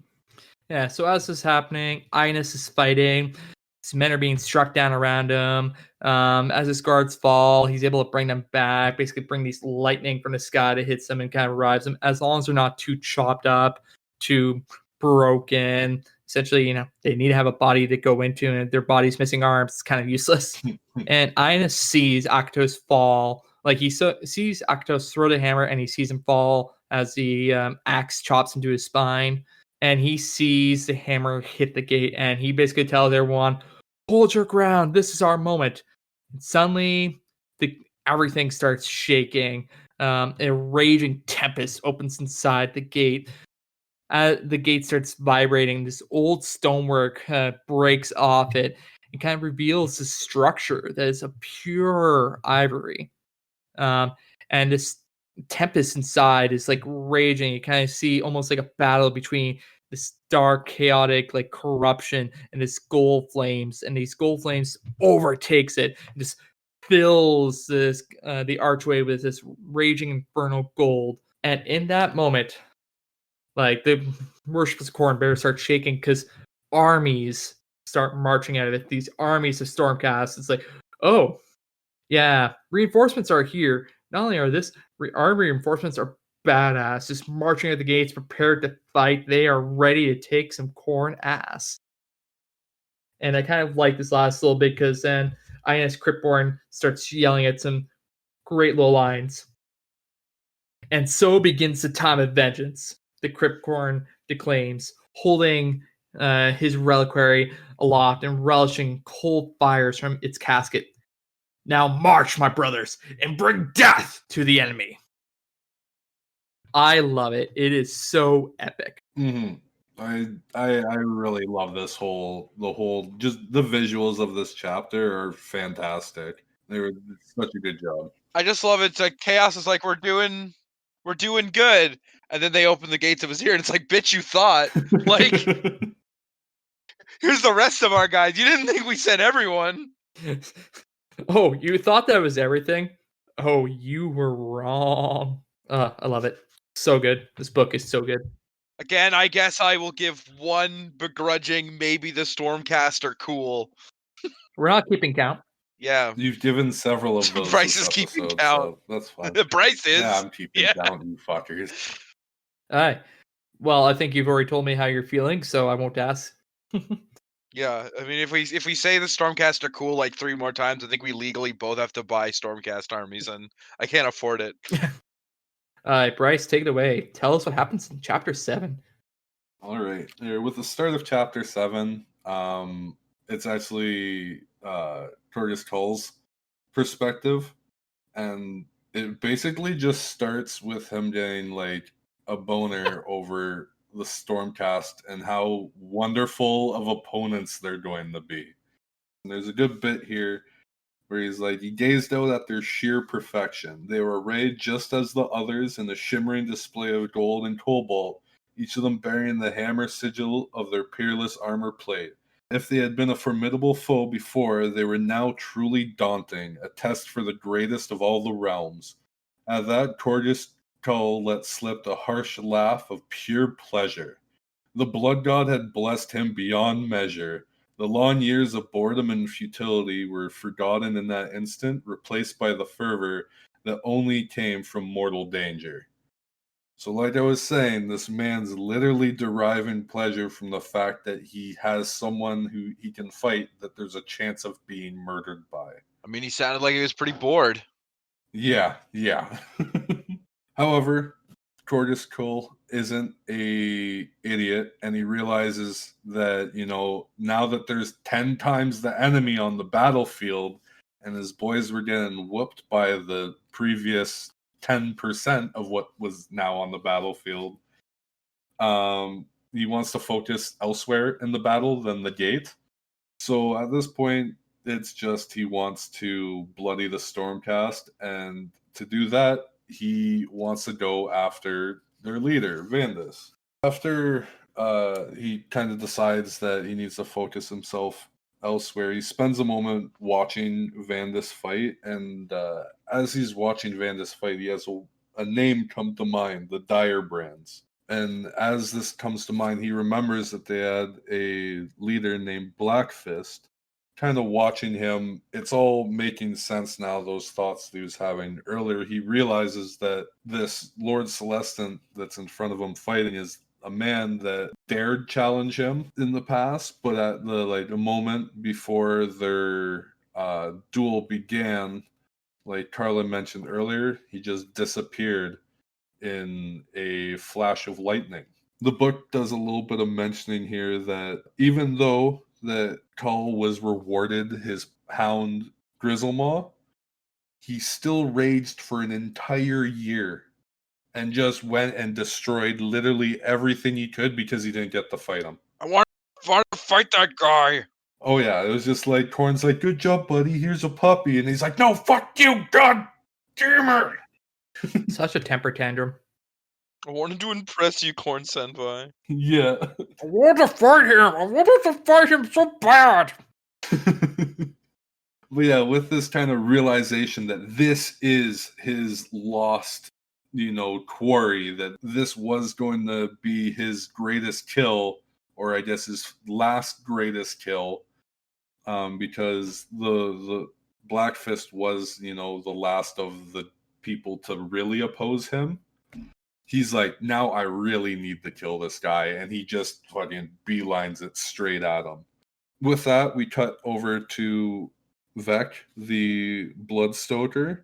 Speaker 3: Yeah, so as this is happening, Ines is fighting. His men are being struck down around him. As his guards fall, he's able to bring them back, basically bring these lightning from the sky that hits them and kind of revives them, as long as they're not too chopped up, too broken. Essentially, they need to have a body to go into, and if their body's missing arms, it's kind of useless. And Ines sees Actos fall. Like, he sees Actos throw the hammer, and he sees him fall as the axe chops into his spine. And he sees the hammer hit the gate, and he basically tells everyone, "Hold your ground. This is our moment." And suddenly, everything starts shaking. A raging tempest opens inside the gate. The gate starts vibrating. This old stonework breaks off it and kind of reveals this structure that is a pure ivory. And this tempest inside is like raging. You kind of see almost like a battle between this dark, chaotic, like corruption and this gold flames. And these gold flames overtakes it and just fills the archway with this raging infernal gold. And in that moment, like, the worshippers of Khorne better start shaking because armies start marching out of it. These armies of Stormcast. It's like, oh, yeah, reinforcements are here. Not only are our reinforcements are badass, just marching at the gates, prepared to fight. They are ready to take some Khorne ass. And I kind of like this last little bit because then Ines Cryptborn starts yelling at some great little lines. "And so begins the time of vengeance," the Cryptborn declaims, holding his reliquary aloft and relishing cold fires from its casket. "Now march, my brothers, and bring death to the enemy." I love it. It is so epic.
Speaker 2: Mm-hmm. I really love the whole just the visuals of this chapter are fantastic. They were such a good job.
Speaker 1: I just love it. It's like Chaos is like, we're doing good, and then they open the gates of Azyr, and it's like, bitch, you thought. Like, here's the rest of our guys. You didn't think we sent everyone.
Speaker 3: Oh, you thought that was everything? Oh, you were wrong. I love it. So good. This book is so good.
Speaker 1: Again, I guess I will give one begrudging, maybe the Stormcast are cool.
Speaker 3: We're not keeping count.
Speaker 1: Yeah.
Speaker 2: You've given several of those.
Speaker 1: Bryce is keeping count.
Speaker 2: So that's fine.
Speaker 1: Bryce is.
Speaker 2: Yeah, I'm keeping count, you fuckers.
Speaker 3: All right. Well, I think you've already told me how you're feeling, so I won't ask.
Speaker 1: Yeah, I mean, if we say the Stormcast are cool like 3 more times, I think we legally both have to buy Stormcast armies, and I can't afford it.
Speaker 3: All right, Bryce, take it away. Tell us what happens in Chapter 7.
Speaker 2: All right. With the start of Chapter 7, it's actually Torgus Tull's perspective, and it basically just starts with him getting like a boner over the Stormcast and how wonderful of opponents they're going to be. And there's a good bit here where he's like, he gazed out at their sheer perfection. They were arrayed just as the others in a shimmering display of gold and cobalt, each of them bearing the hammer sigil of their peerless armor plate. If they had been a formidable foe before, they were now truly daunting, a test for the greatest of all the realms. At that, Torgus Kull let slip a harsh laugh of pure pleasure. The blood god had blessed him beyond measure. The long years of boredom and futility were forgotten in that instant, replaced by the fervor that only came from mortal danger. So like I was saying, this man's literally deriving pleasure from the fact that he has someone who he can fight that there's a chance of being murdered by.
Speaker 1: I mean, he sounded like he was pretty bored.
Speaker 2: Yeah. However, Torgus Kull isn't a idiot, and he realizes that, now that there's 10 times the enemy on the battlefield, and his boys were getting whooped by the previous 10% of what was now on the battlefield, he wants to focus elsewhere in the battle than the gate. So at this point, it's just he wants to bloody the Stormcast, and to do that, he wants to go after their leader, Vandus. After he kind of decides that he needs to focus himself elsewhere, he spends a moment watching Vandus fight, and as he's watching Vandus fight, he has a name come to mind, the Dire Brands. And as this comes to mind, he remembers that they had a leader named Blackfist. Kind of watching him, it's all making sense now, those thoughts that he was having earlier. He realizes that this Lord Celestant that's in front of him fighting is a man that dared challenge him in the past, but at a moment before their duel began, like Carlin mentioned earlier, he just disappeared in a flash of lightning. The book does a little bit of mentioning here that even though that Kull was rewarded his hound Grizzlemaw, he still raged for an entire year and just went and destroyed literally everything he could because he didn't get to fight him.
Speaker 1: I want to fight that guy.
Speaker 2: Oh yeah, it was just like Khorne's like, "Good job, buddy. Here's a puppy," and he's like, "No, fuck you, god damn it!"
Speaker 3: Such a temper tantrum.
Speaker 1: I wanted to impress you, Khorne Senpai.
Speaker 2: Yeah.
Speaker 3: I want to fight him. I wanted to fight him so bad.
Speaker 2: But yeah, with this kind of realization that this is his lost, quarry, that this was going to be his greatest kill, or I guess his last greatest kill, because the Black Fist was, the last of the people to really oppose him. He's like, now I really need to kill this guy, and he just fucking beelines it straight at him. With that, we cut over to Vec, the Bloodstoker,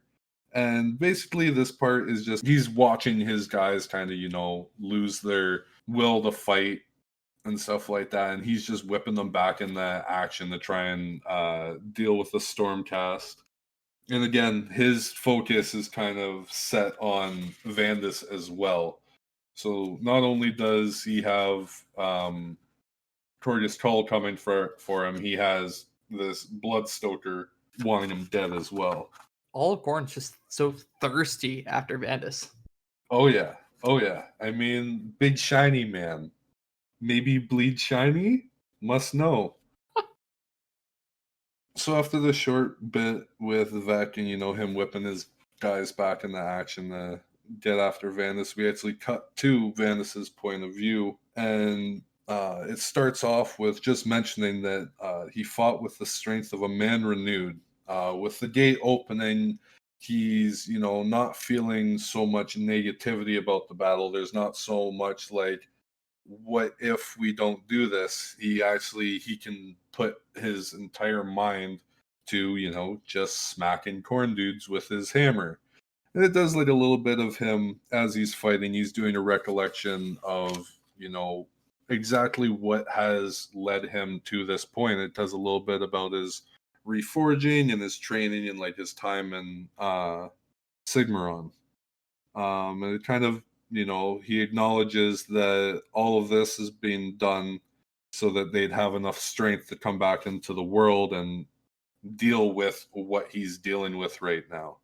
Speaker 2: and basically this part is just he's watching his guys kind of, lose their will to fight and stuff like that, and he's just whipping them back into action to try and deal with the Stormcast. And again, his focus is kind of set on Vandus as well. So not only does he have Torgus Kull coming for him, he has this Bloodstoker wanting him dead as well.
Speaker 3: All of Khorne's just so thirsty after Vandus.
Speaker 2: Oh yeah. I mean, big shiny man. Maybe bleed shiny? Must know. So after the short bit with Vec and, him whipping his guys back into action to get after Vandus, we actually cut to Vandus's point of view. And it starts off with just mentioning that he fought with the strength of a man renewed. With the gate opening, he's, not feeling so much negativity about the battle. There's not so much like, what if we don't do this? He can put his entire mind to, just smacking Khorne dudes with his hammer. And it does like a little bit of him as he's fighting. He's doing a recollection of, exactly what has led him to this point. It does a little bit about his reforging and his training and like his time in Sigmaron. And it kind of, he acknowledges that all of this is being done so that they'd have enough strength to come back into the world and deal with what he's dealing with right now.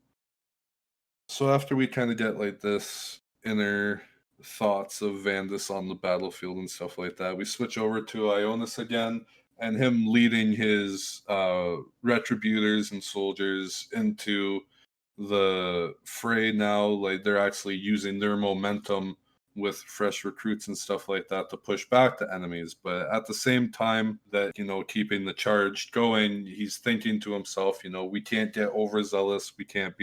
Speaker 2: So after we kind of get like this inner thoughts of Vandus on the battlefield and stuff like that, we switch over to Ionis again, and him leading his retributors and soldiers into the fray now. Like, they're actually using their momentum with fresh recruits and stuff like that to push back the enemies. But at the same time that, keeping the charge going, he's thinking to himself, we can't get overzealous. We can't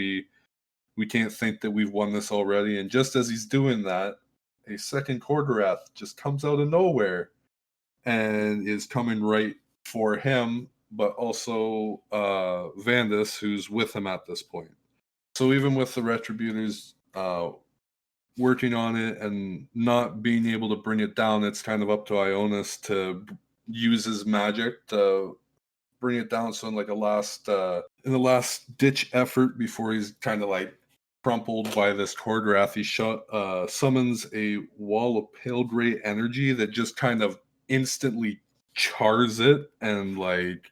Speaker 2: think that we've won this already. And just as he's doing that, a second Korgorath just comes out of nowhere and is coming right for him, but also Vandus, who's with him at this point. So even with the Retributors working on it and not being able to bring it down, it's kind of up to Ionis to use his magic to bring it down. So in like in the last ditch effort before he's kind of like crumpled by this Korgorath, he summons a wall of pale gray energy that just kind of instantly chars it and like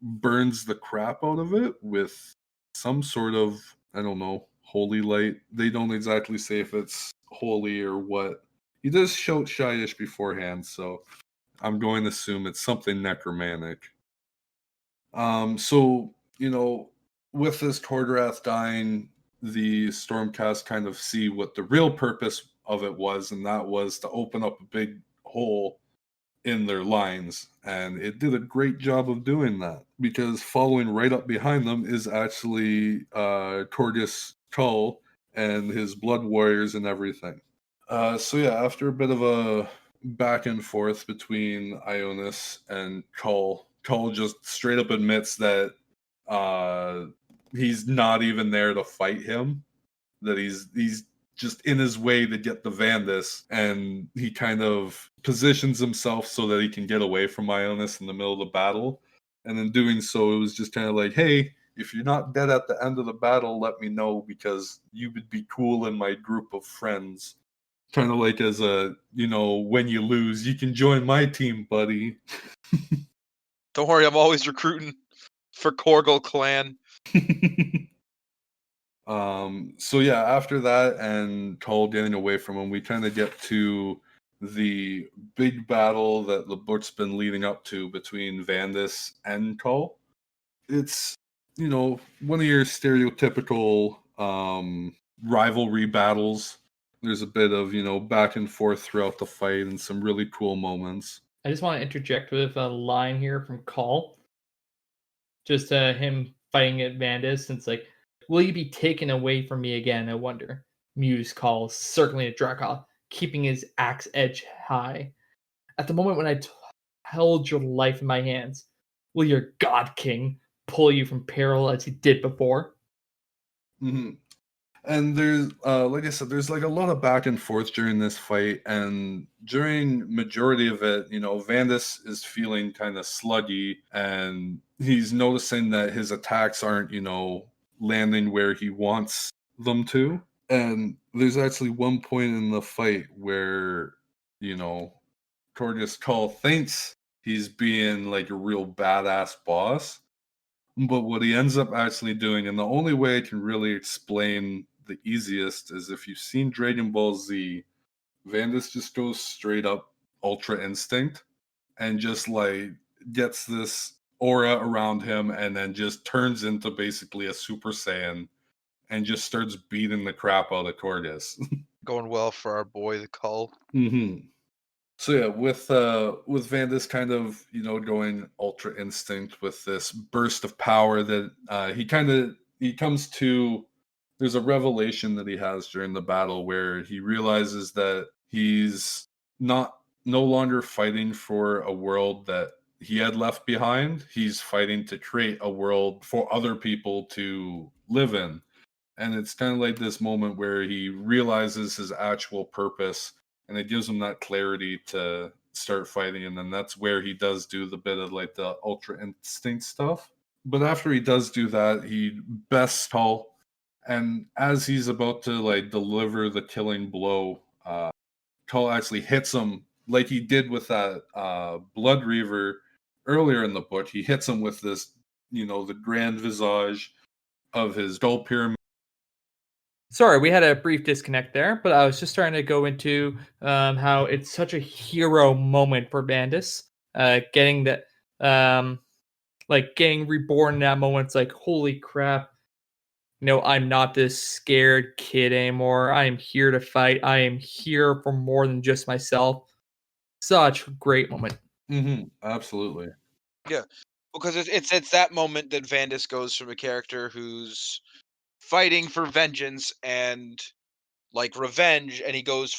Speaker 2: burns the crap out of it with some sort of, I don't know, holy light. They don't exactly say if it's holy or what. He does shout Shyish beforehand, so I'm going to assume it's something necromantic. So, with this Korgorath dying, the Stormcast kind of see what the real purpose of it was, and that was to open up a big hole in their lines. And it did a great job of doing that, because following right up behind them is actually Torgus Kull and his blood warriors and everything. So yeah, after a bit of a back and forth between Ionis and Kull just straight up admits that he's not even there to fight him, that he's just in his way to get the Vandus, and he kind of positions himself so that he can get away from Ionis in the middle of the battle. And in doing so, it was just kind of like, hey, if you're not dead at the end of the battle, let me know, because you would be cool in my group of friends. Kind of like as a, when you lose, you can join my team, buddy.
Speaker 1: Don't worry, I'm always recruiting for Korgel clan.
Speaker 2: So yeah, after that and Kull getting away from him, we kind of get to the big battle that the book's been leading up to between Vandus and Kull. It's, one of your stereotypical rivalry battles. There's a bit of, back and forth throughout the fight and some really cool moments.
Speaker 3: I just want to interject with a line here from Kull. Just him fighting at Vandus, and it's like, will you be taken away from me again, I wonder? Mused Kull, circling at Dracoth, keeping his axe edge high. At the moment when I held your life in my hands, will your God King pull you from peril as he did before?
Speaker 2: Mm-hmm. And there's, like I said, there's like a lot of back and forth during this fight, and during majority of it, Vandus is feeling kind of sluggy, and he's noticing that his attacks aren't, landing where he wants them to. And there's actually one point in the fight where, Torgus Kull thinks he's being like a real badass boss. But what he ends up actually doing, and the only way I can really explain the easiest, is if you've seen Dragon Ball Z, Vandus just goes straight up Ultra Instinct and just like gets this aura around him and then just turns into basically a Super Saiyan and just starts beating the crap out of Torgus.
Speaker 1: Going well for our boy, the Kull.
Speaker 2: Mm-hmm. So yeah, with Vandus kind of, going Ultra Instinct with this burst of power that he comes to, there's a revelation that he has during the battle where he realizes that he's no longer fighting for a world that he had left behind. He's fighting to create a world for other people to live in. And it's kind of like this moment where he realizes his actual purpose, and it gives him that clarity to start fighting. And then that's where he does do the bit of like the Ultra Instinct stuff. But after he does do that, he bests Kull, and as he's about to like deliver the killing blow, Kull actually hits him like he did with that Blood Reaver earlier in the book. He hits him with this the grand visage of his skull pyramid.
Speaker 3: Sorry, we had a brief disconnect there, but I was just trying to go into how it's such a hero moment for Vandus, getting that, getting reborn in that moment. It's like, holy crap! I'm not this scared kid anymore. I am here to fight. I am here for more than just myself. Such a great moment.
Speaker 2: Absolutely.
Speaker 1: Yeah, because it's that moment that Vandus goes from a character who's fighting for vengeance and revenge, and he goes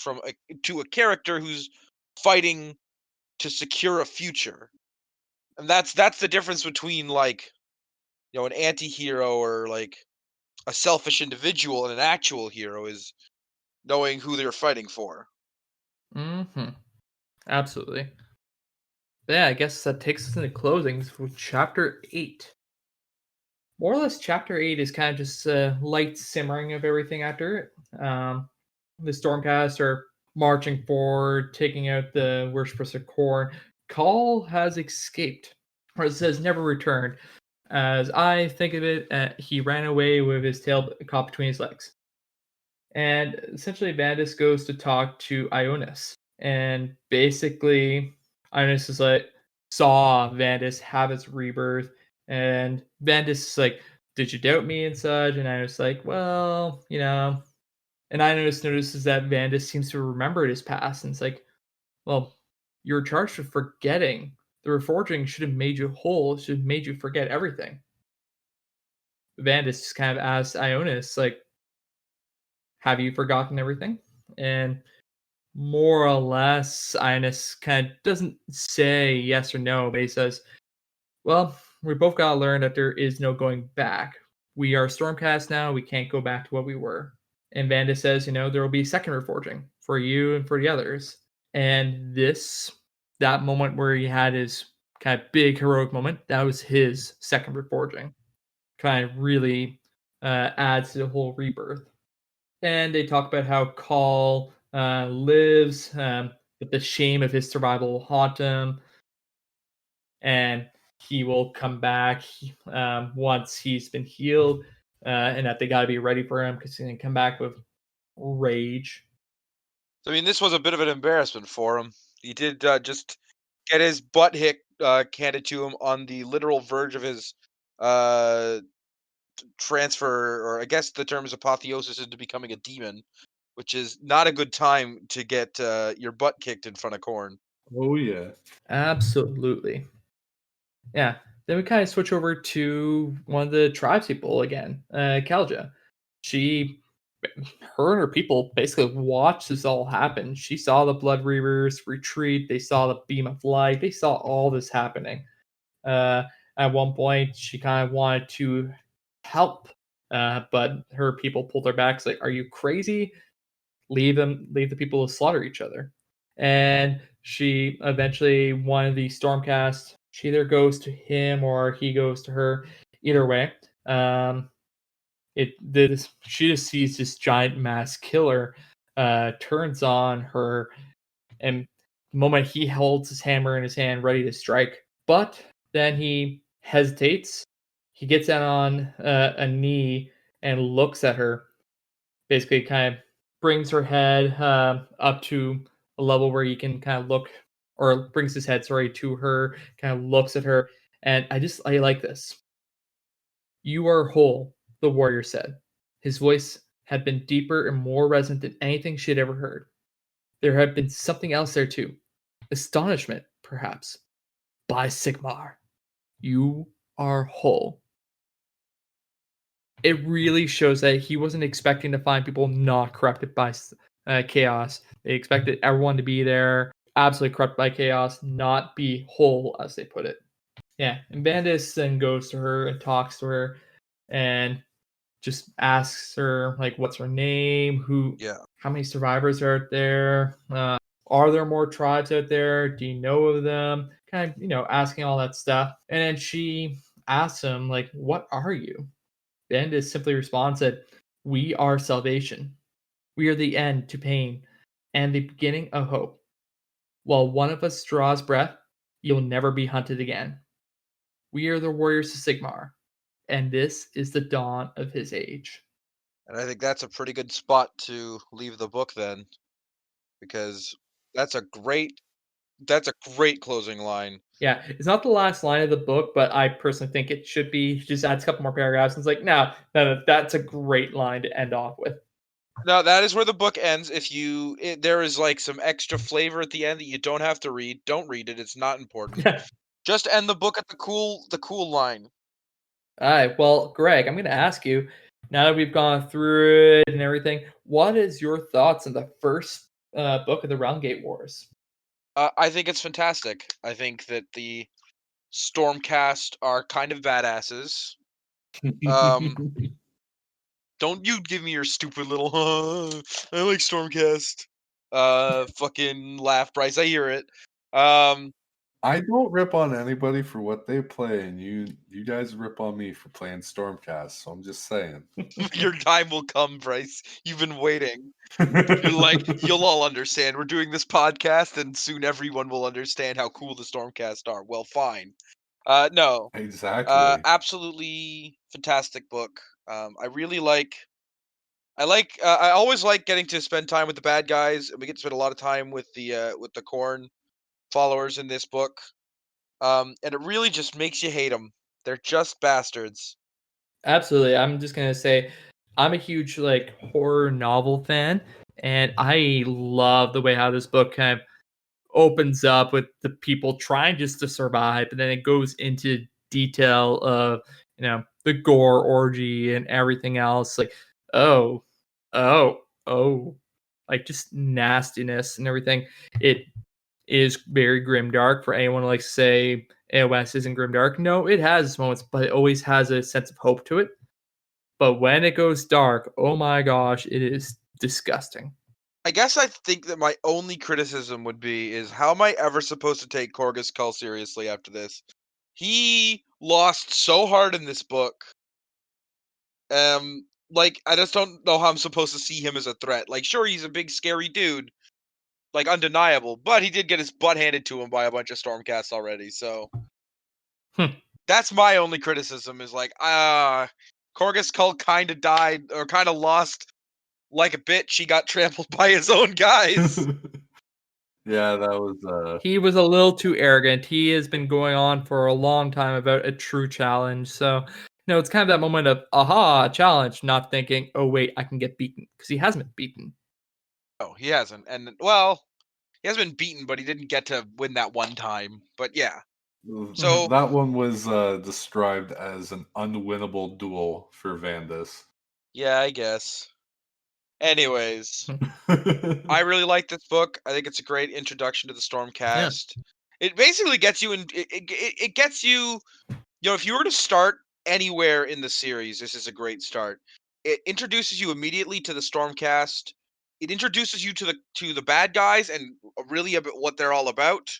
Speaker 1: to a character who's fighting to secure a future. And that's the difference between an anti-hero or a selfish individual and an actual hero, is knowing who they're fighting for.
Speaker 3: Absolutely. But yeah, I guess that takes us into closings with chapter 8. More or less, chapter 8 is kind of just a light simmering of everything after it. The Stormcast are marching forward, taking out the worshippers of Khorne. Call has escaped, or it says never returned. As I think of it, he ran away with his tail caught between his legs. And essentially, Vandus goes to talk to Ionis. And basically, Ionis is like, saw Vandus have his rebirth. And Vandus is like, did you doubt me and such? And I was like, well, And Ionis notices that Vandus seems to remember his past. And it's like, well, you're charged with forgetting. The reforging should have made you whole, should have made you forget everything. Vandus just kind of asks Ionis, like, have you forgotten everything? And more or less, Ionis kind of doesn't say yes or no, but he says, well, we both got to learn that there is no going back. We are Stormcast now. We can't go back to what we were. And Vandus says, there will be second reforging for you and for the others. And that moment where he had his kind of big heroic moment, that was his second reforging. Kind of really adds to the whole rebirth. And they talk about how Call lives, but the shame of his survival will haunt him, and he will come back once he's been healed, and that they got to be ready for him because he's going to come back with rage.
Speaker 1: I mean, this was a bit of an embarrassment for him. He did just get his butt handed to him on the literal verge of his transfer, or I guess the term is apotheosis, into becoming a demon, which is not a good time to get your butt kicked in front of Khorne.
Speaker 2: Oh yeah,
Speaker 3: absolutely. Yeah. Then we kind of switch over to one of the tribes people again, Kalja. Her and her people basically watched this all happen. She saw the Blood Reavers retreat. They saw the beam of light. They saw all this happening. At one point, she kind of wanted to help, but her people pulled her back. It's like, are you crazy? Leave the people to slaughter each other. And she eventually, one of the Stormcast, she either goes to him or he goes to her. Either way, she just sees this giant mass killer, turns on her, and the moment he holds his hammer in his hand ready to strike, but then he hesitates. He gets down on a knee and looks at her, basically kind of brings her head up to a level where you can kind of look, or brings his head, to her, kind of looks at her, and I like this. You are whole, the warrior said. His voice had been deeper and more resonant than anything she had ever heard. There had been something else there too. Astonishment, perhaps. By Sigmar, you are whole. It really shows that he wasn't expecting to find people not corrupted by chaos. They expected everyone to be there, absolutely corrupted by chaos, not be whole, as they put it. Yeah, and Vandus then goes to her and talks to her, and just asks her, like, what's her name, how many survivors are out there, are there more tribes out there, do you know of them, kind of, asking all that stuff. And then she asks him, like, what are you? Vandus simply responds that we are salvation. We are the end to pain and the beginning of hope. While one of us draws breath, you'll never be hunted again. We are the warriors of Sigmar, and this is the dawn of his age.
Speaker 1: And I think that's a pretty good spot to leave the book then, because that's a great closing line.
Speaker 3: Yeah, it's not the last line of the book, but I personally think it should be. Just adds a couple more paragraphs. And it's like, no, that's a great line to end off with.
Speaker 1: No, that is where the book ends. There is like some extra flavor at the end that you don't have to read. Don't read it. It's not important.
Speaker 3: Yeah.
Speaker 1: Just end the book at the cool line.
Speaker 3: All right. Well, Greg, I'm going to ask you, now that we've gone through it and everything, what is your thoughts on the first book of the Realmgate Wars?
Speaker 1: I think it's fantastic. I think that the stormcast are kind of badasses. Don't you give me your stupid little I like stormcast fucking laugh, Bryce. I hear it.
Speaker 2: I don't rip on anybody for what they play, and you guys rip on me for playing Stormcast. So I'm just saying.
Speaker 1: Your time will come, Bryce. You've been waiting. You're like, you'll all understand. We're doing this podcast, and soon everyone will understand how cool the Stormcast are. Well, fine. No.
Speaker 2: Exactly.
Speaker 1: Absolutely fantastic book. I really like. I always like getting to spend time with the bad guys, and we get to spend a lot of time with the Khorne followers in this book. And it really just makes you hate them. They're just bastards.
Speaker 3: Absolutely. I'm just going to say I'm a huge like horror novel fan, and I love the way how this book kind of opens up with the people trying just to survive, but then it goes into detail of, the gore orgy and everything else. Like, oh, like just nastiness and everything. It is very grimdark. For anyone to like say AOS isn't grimdark, no, it has its moments, but it always has a sense of hope to it. But when it goes dark, oh my gosh, it is disgusting.
Speaker 1: I guess I think that my only criticism would be is how am I ever supposed to take Korgus Kull seriously after this? He lost so hard in this book. Like I just don't know how I'm supposed to see him as a threat. Like, sure, he's a big scary dude, like undeniable, but he did get his butt handed to him by a bunch of Stormcasts already. So that's my only criticism is like, Korgus Kull kind of died or kind of lost like a bitch. He got trampled by his own guys.
Speaker 2: Yeah, that was.
Speaker 3: He was a little too arrogant. He has been going on for a long time about a true challenge. So, it's kind of that moment of, aha, challenge, not thinking, oh, wait, I can get beaten. Because he hasn't been beaten.
Speaker 1: Oh, he hasn't. And, well, he has been beaten, but he didn't get to win that one time. But, yeah. So
Speaker 2: that one was described as an unwinnable duel for Vandus.
Speaker 1: Yeah, I guess. Anyways, I really like this book. I think it's a great introduction to the Stormcast. Yeah. It basically gets you in. It gets you. If you were to start anywhere in the series, this is a great start. It introduces you immediately to the Stormcast. It introduces you to the bad guys and really about what they're all about.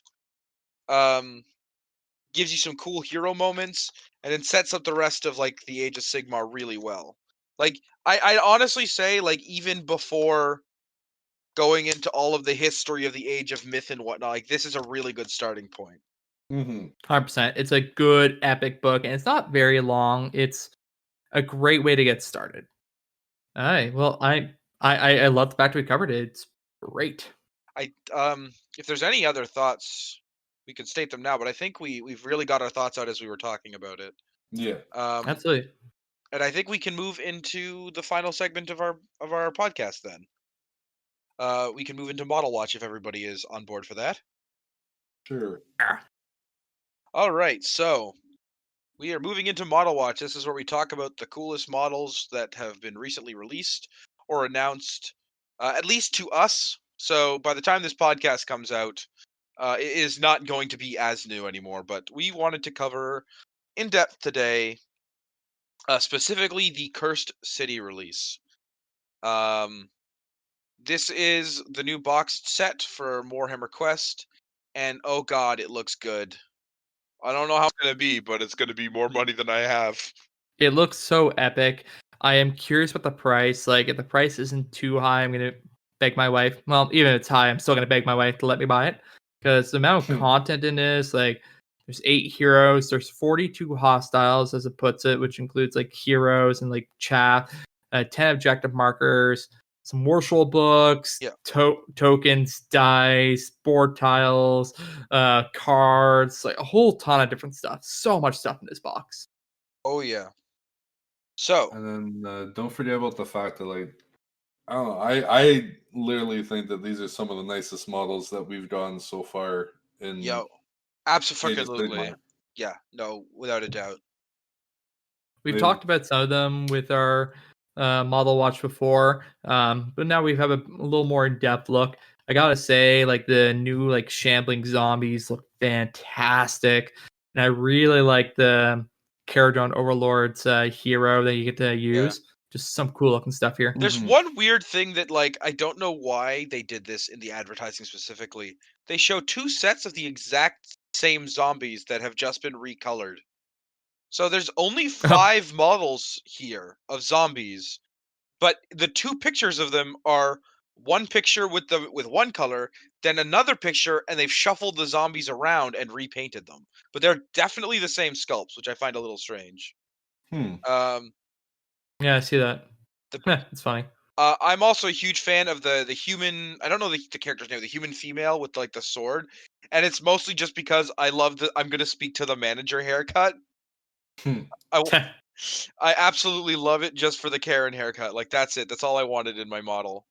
Speaker 1: Gives you some cool hero moments, and then sets up the rest of like the Age of Sigmar really well. Like I honestly say, like even before going into all of the history of the Age of Myth and whatnot, like this is a really good starting point.
Speaker 3: 100%. It's a good epic book, and it's not very long. It's a great way to get started. All right. Well, I love the fact we covered it. It's great.
Speaker 1: If there's any other thoughts, we could state them now, but I think we've really got our thoughts out as we were talking about it.
Speaker 2: Yeah.
Speaker 3: Absolutely.
Speaker 1: And I think we can move into the final segment of our podcast then. We can move into Model Watch if everybody is on board for that.
Speaker 2: Sure.
Speaker 1: All right, so we are moving into Model Watch. This is where we talk about the coolest models that have been recently released or announced, at least to us. So by the time this podcast comes out, it is not going to be as new anymore, but we wanted to cover in depth today, specifically the Cursed City release. This is the new boxed set for Warhammer Quest, and oh god, it looks good. I don't know how it's going to be, but it's going to be more money than I have.
Speaker 3: It looks so epic. I am curious what the price, like if the price isn't too high, I'm going to beg my wife. Well, even if it's high, I'm still going to beg my wife to let me buy it. Because the amount of content in this, like There's 8 heroes. There's 42 hostiles, as it puts it, which includes like heroes and like chaff, 10 objective markers, some Warshol books,
Speaker 1: Yeah.
Speaker 3: tokens, dice, board tiles, cards, like a whole ton of different stuff. So much stuff in this box.
Speaker 1: Oh yeah. So
Speaker 2: And then don't forget about the fact that, like, I don't know, I literally think that these are some of the nicest models that we've gotten so far in
Speaker 1: yo,
Speaker 2: Age of
Speaker 1: absolutely.
Speaker 2: Sigmar.
Speaker 1: Yeah, no, without a doubt.
Speaker 3: We've
Speaker 2: They've-
Speaker 3: talked about some of them with our model watch before, but now we have a little more in-depth look. I gotta say, like the new like shambling zombies look fantastic, and I really like the Caradron Overlord's hero that you get to use. Just some cool looking stuff here.
Speaker 1: There's
Speaker 2: Mhm.
Speaker 1: one weird thing that, like, I don't know why they did this in the advertising specifically. They show 2 sets of the exact same zombies that have just been recolored. So there's only 5 models here of zombies, but the 2 pictures of them are one picture with one color, then another picture, and they've shuffled the zombies around and repainted them. But they're definitely the same sculpts, which I find a little strange.
Speaker 2: Hmm.
Speaker 3: Yeah, I see that.
Speaker 1: The
Speaker 3: It's funny.
Speaker 1: I'm also a huge fan of the human. I don't know the character's name. The human female with like the sword, and it's mostly just because I love the. I'm gonna speak to the manager haircut.
Speaker 2: Hmm.
Speaker 1: I absolutely love it just for the Karen haircut. Like that's it. That's all I wanted in my model.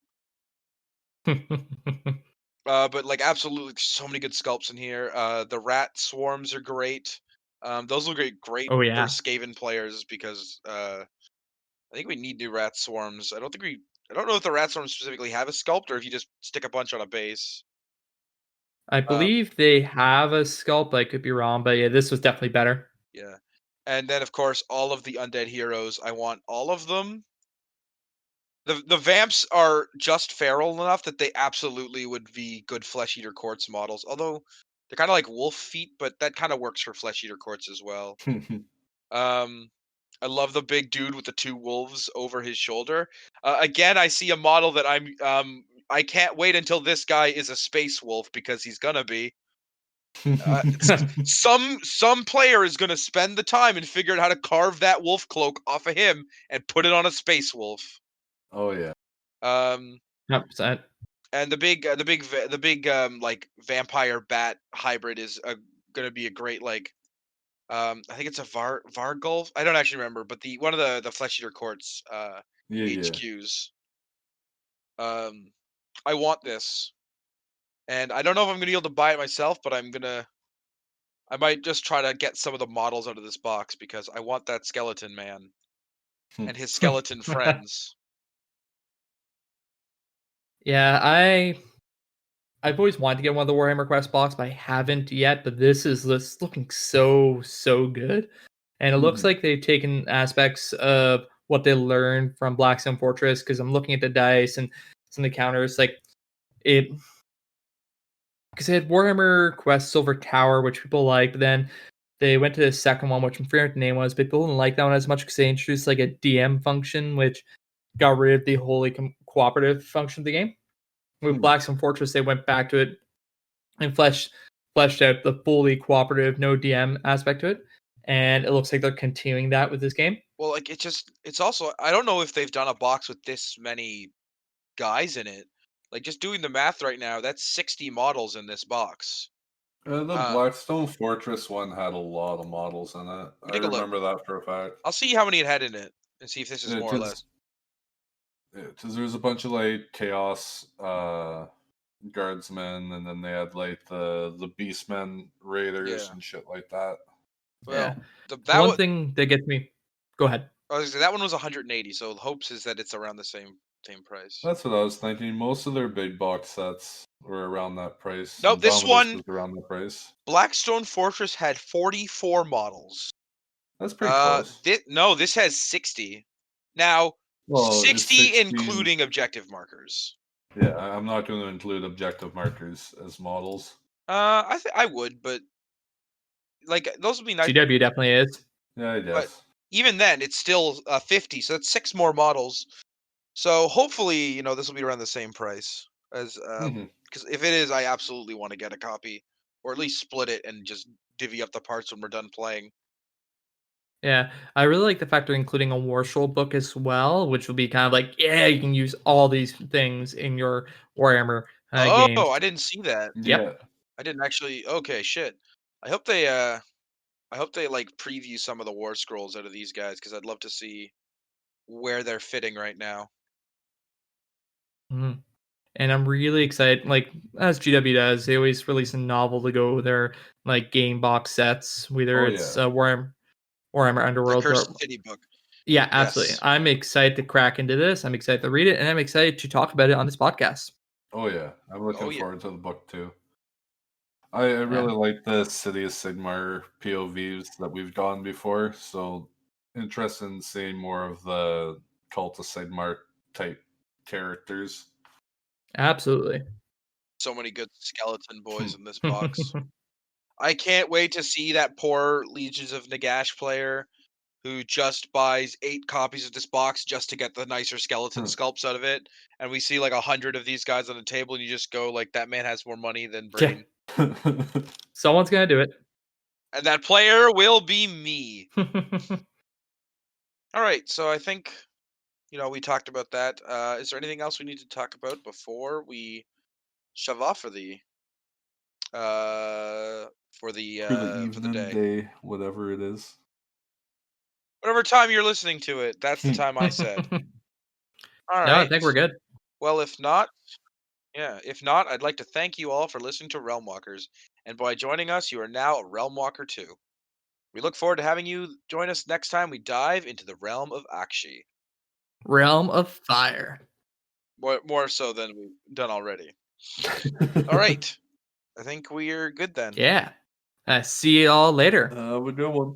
Speaker 1: But like absolutely, so many good sculpts in here. The rat swarms are great. Those will be great
Speaker 3: Oh
Speaker 1: for
Speaker 3: yeah.
Speaker 1: Skaven players because I think we need new rat swarms. I don't know if the rat swarms specifically have a sculpt or if you just stick a bunch on a base.
Speaker 3: I
Speaker 1: Um,
Speaker 3: believe they have a sculpt, I could be wrong, but yeah, this was definitely better.
Speaker 1: yeah. And then of course all of the undead heroes. I want all of them. The vamps are just feral enough that they absolutely would be good flesh eater courts models. Although they're kind of like wolf feet, but that kind of works for flesh eater courts as well. Um, I love the big dude with the 2 wolves over his shoulder. Again, I see a model that I can't wait until this guy is a space wolf because he's gonna be. Some player is gonna spend the time and figure out how to carve that wolf cloak off of him and put it on a space wolf.
Speaker 2: Oh yeah.
Speaker 1: Um,
Speaker 3: 100%.
Speaker 1: and the big like vampire bat hybrid is gonna be a great like I think it's a Vargulf. I don't actually remember, but the one of the flesh eater courts
Speaker 2: Yeah.
Speaker 1: HQs. I want this, and I don't know if I'm gonna be able to buy it myself, but I might just try to get some of the models out of this box because I want that skeleton man and his skeleton friends.
Speaker 3: Yeah, I've always wanted to get one of the Warhammer Quest box, but I haven't yet. But this is just looking so good, and it looks
Speaker 2: Mhm.
Speaker 3: like they've taken aspects of what they learned from Blackstone Fortress. Because I'm looking at the dice and some of the counters, like it. Because they had Warhammer Quest Silver Tower, which people liked, but then they went to the second one, which I'm forgetting what the name was, but people didn't like that one as much because they introduced like a DM function, which got rid of the wholly cooperative function of the game. With Blackstone Fortress, they went back to it and fleshed out the fully cooperative, no DM aspect to it. And it looks like they're continuing that with this game.
Speaker 1: Well, like it's also I don't know if they've done a box with this many guys in it. Like just doing the math right now, that's 60 models in this box.
Speaker 2: The Blackstone Fortress one had a lot of models in it. I
Speaker 1: Take a look.
Speaker 2: remember that for a fact.
Speaker 1: I'll see how many it had in it and see if this is more or less.
Speaker 2: Because there's a bunch of like chaos guardsmen, and then they had like the beastmen raiders
Speaker 1: Yeah.
Speaker 2: and shit like that.
Speaker 1: Well,
Speaker 3: One thing that gets me. Go ahead.
Speaker 1: I was gonna say, that one was 180, so the hopes is that it's around the same price.
Speaker 2: That's what I was thinking. Most of their big box sets were around that price.
Speaker 1: Nope, this
Speaker 2: Andromedus
Speaker 1: one
Speaker 2: was around that price.
Speaker 1: Blackstone Fortress had 44 models.
Speaker 2: That's pretty close.
Speaker 1: This has 60. Now,
Speaker 2: Well, it's
Speaker 1: 60
Speaker 2: 16.
Speaker 1: including objective markers.
Speaker 2: Yeah, I'm not going to include objective markers as models.
Speaker 1: I would, but like those would be nice.
Speaker 3: GW definitely is.
Speaker 2: Yeah, I
Speaker 1: But
Speaker 2: guess.
Speaker 1: even then, it's still 50, so that's 6 more models. So hopefully, this will be around the same price as
Speaker 2: Mhm.
Speaker 1: because if it is, I absolutely want to get a copy. or at least split it and just divvy up the parts when we're done playing.
Speaker 3: Yeah, I really like the fact they're including a War Scroll book as well, which will be kind of like, yeah, you can use all these things in your Warhammer games.
Speaker 1: Oh, I didn't see that.
Speaker 3: Yep.
Speaker 2: Yeah.
Speaker 1: I didn't actually. Okay, shit. I hope they like preview some of the War Scrolls out of these guys because I'd love to see where they're fitting right now.
Speaker 3: Mhm. And I'm really excited. Like as GW does, they always release a novel to go with their like game box sets, whether
Speaker 2: Oh
Speaker 3: it's
Speaker 2: yeah.
Speaker 3: Warhammer
Speaker 1: The
Speaker 3: Underworlds or
Speaker 1: Cursed City book.
Speaker 3: yeah, absolutely.
Speaker 1: Yes.
Speaker 3: I'm excited to crack into this. I'm excited to read it, and I'm excited to talk about it on this podcast.
Speaker 2: Oh yeah. I'm looking
Speaker 1: Oh yeah.
Speaker 2: forward to the book too. I really like the City of Sigmar POVs that we've gone before, so interested in seeing more of the Cult of Sigmar type characters.
Speaker 3: Absolutely.
Speaker 1: So many good skeleton boys in this box. I can't wait to see that poor Legions of Nagash player who just buys 8 copies of this box just to get the nicer skeleton sculpts out of it. And we see like 100 of these guys on the table, and you just go like, that man has more money than brain.
Speaker 3: Someone's gonna do it.
Speaker 1: And that player will be me. All right, so I think we talked about that. Is there anything else we need to talk about before we shove off for the
Speaker 2: For the
Speaker 1: for the
Speaker 2: evening,
Speaker 1: day?
Speaker 2: whatever it is.
Speaker 1: Whatever time you're listening to it, that's the time I said. All
Speaker 3: No, I
Speaker 1: right.
Speaker 3: think we're good.
Speaker 1: Well, if not, I'd like to thank you all for listening to Realm Walkers, and by joining us, you are now a Realm Walker too. We look forward to having you join us next time we dive into the realm of Akshi.
Speaker 3: Realm of Fire.
Speaker 1: More so than we've done already. All right. I think we're good then.
Speaker 3: Yeah. See you all later.
Speaker 2: Have a good one.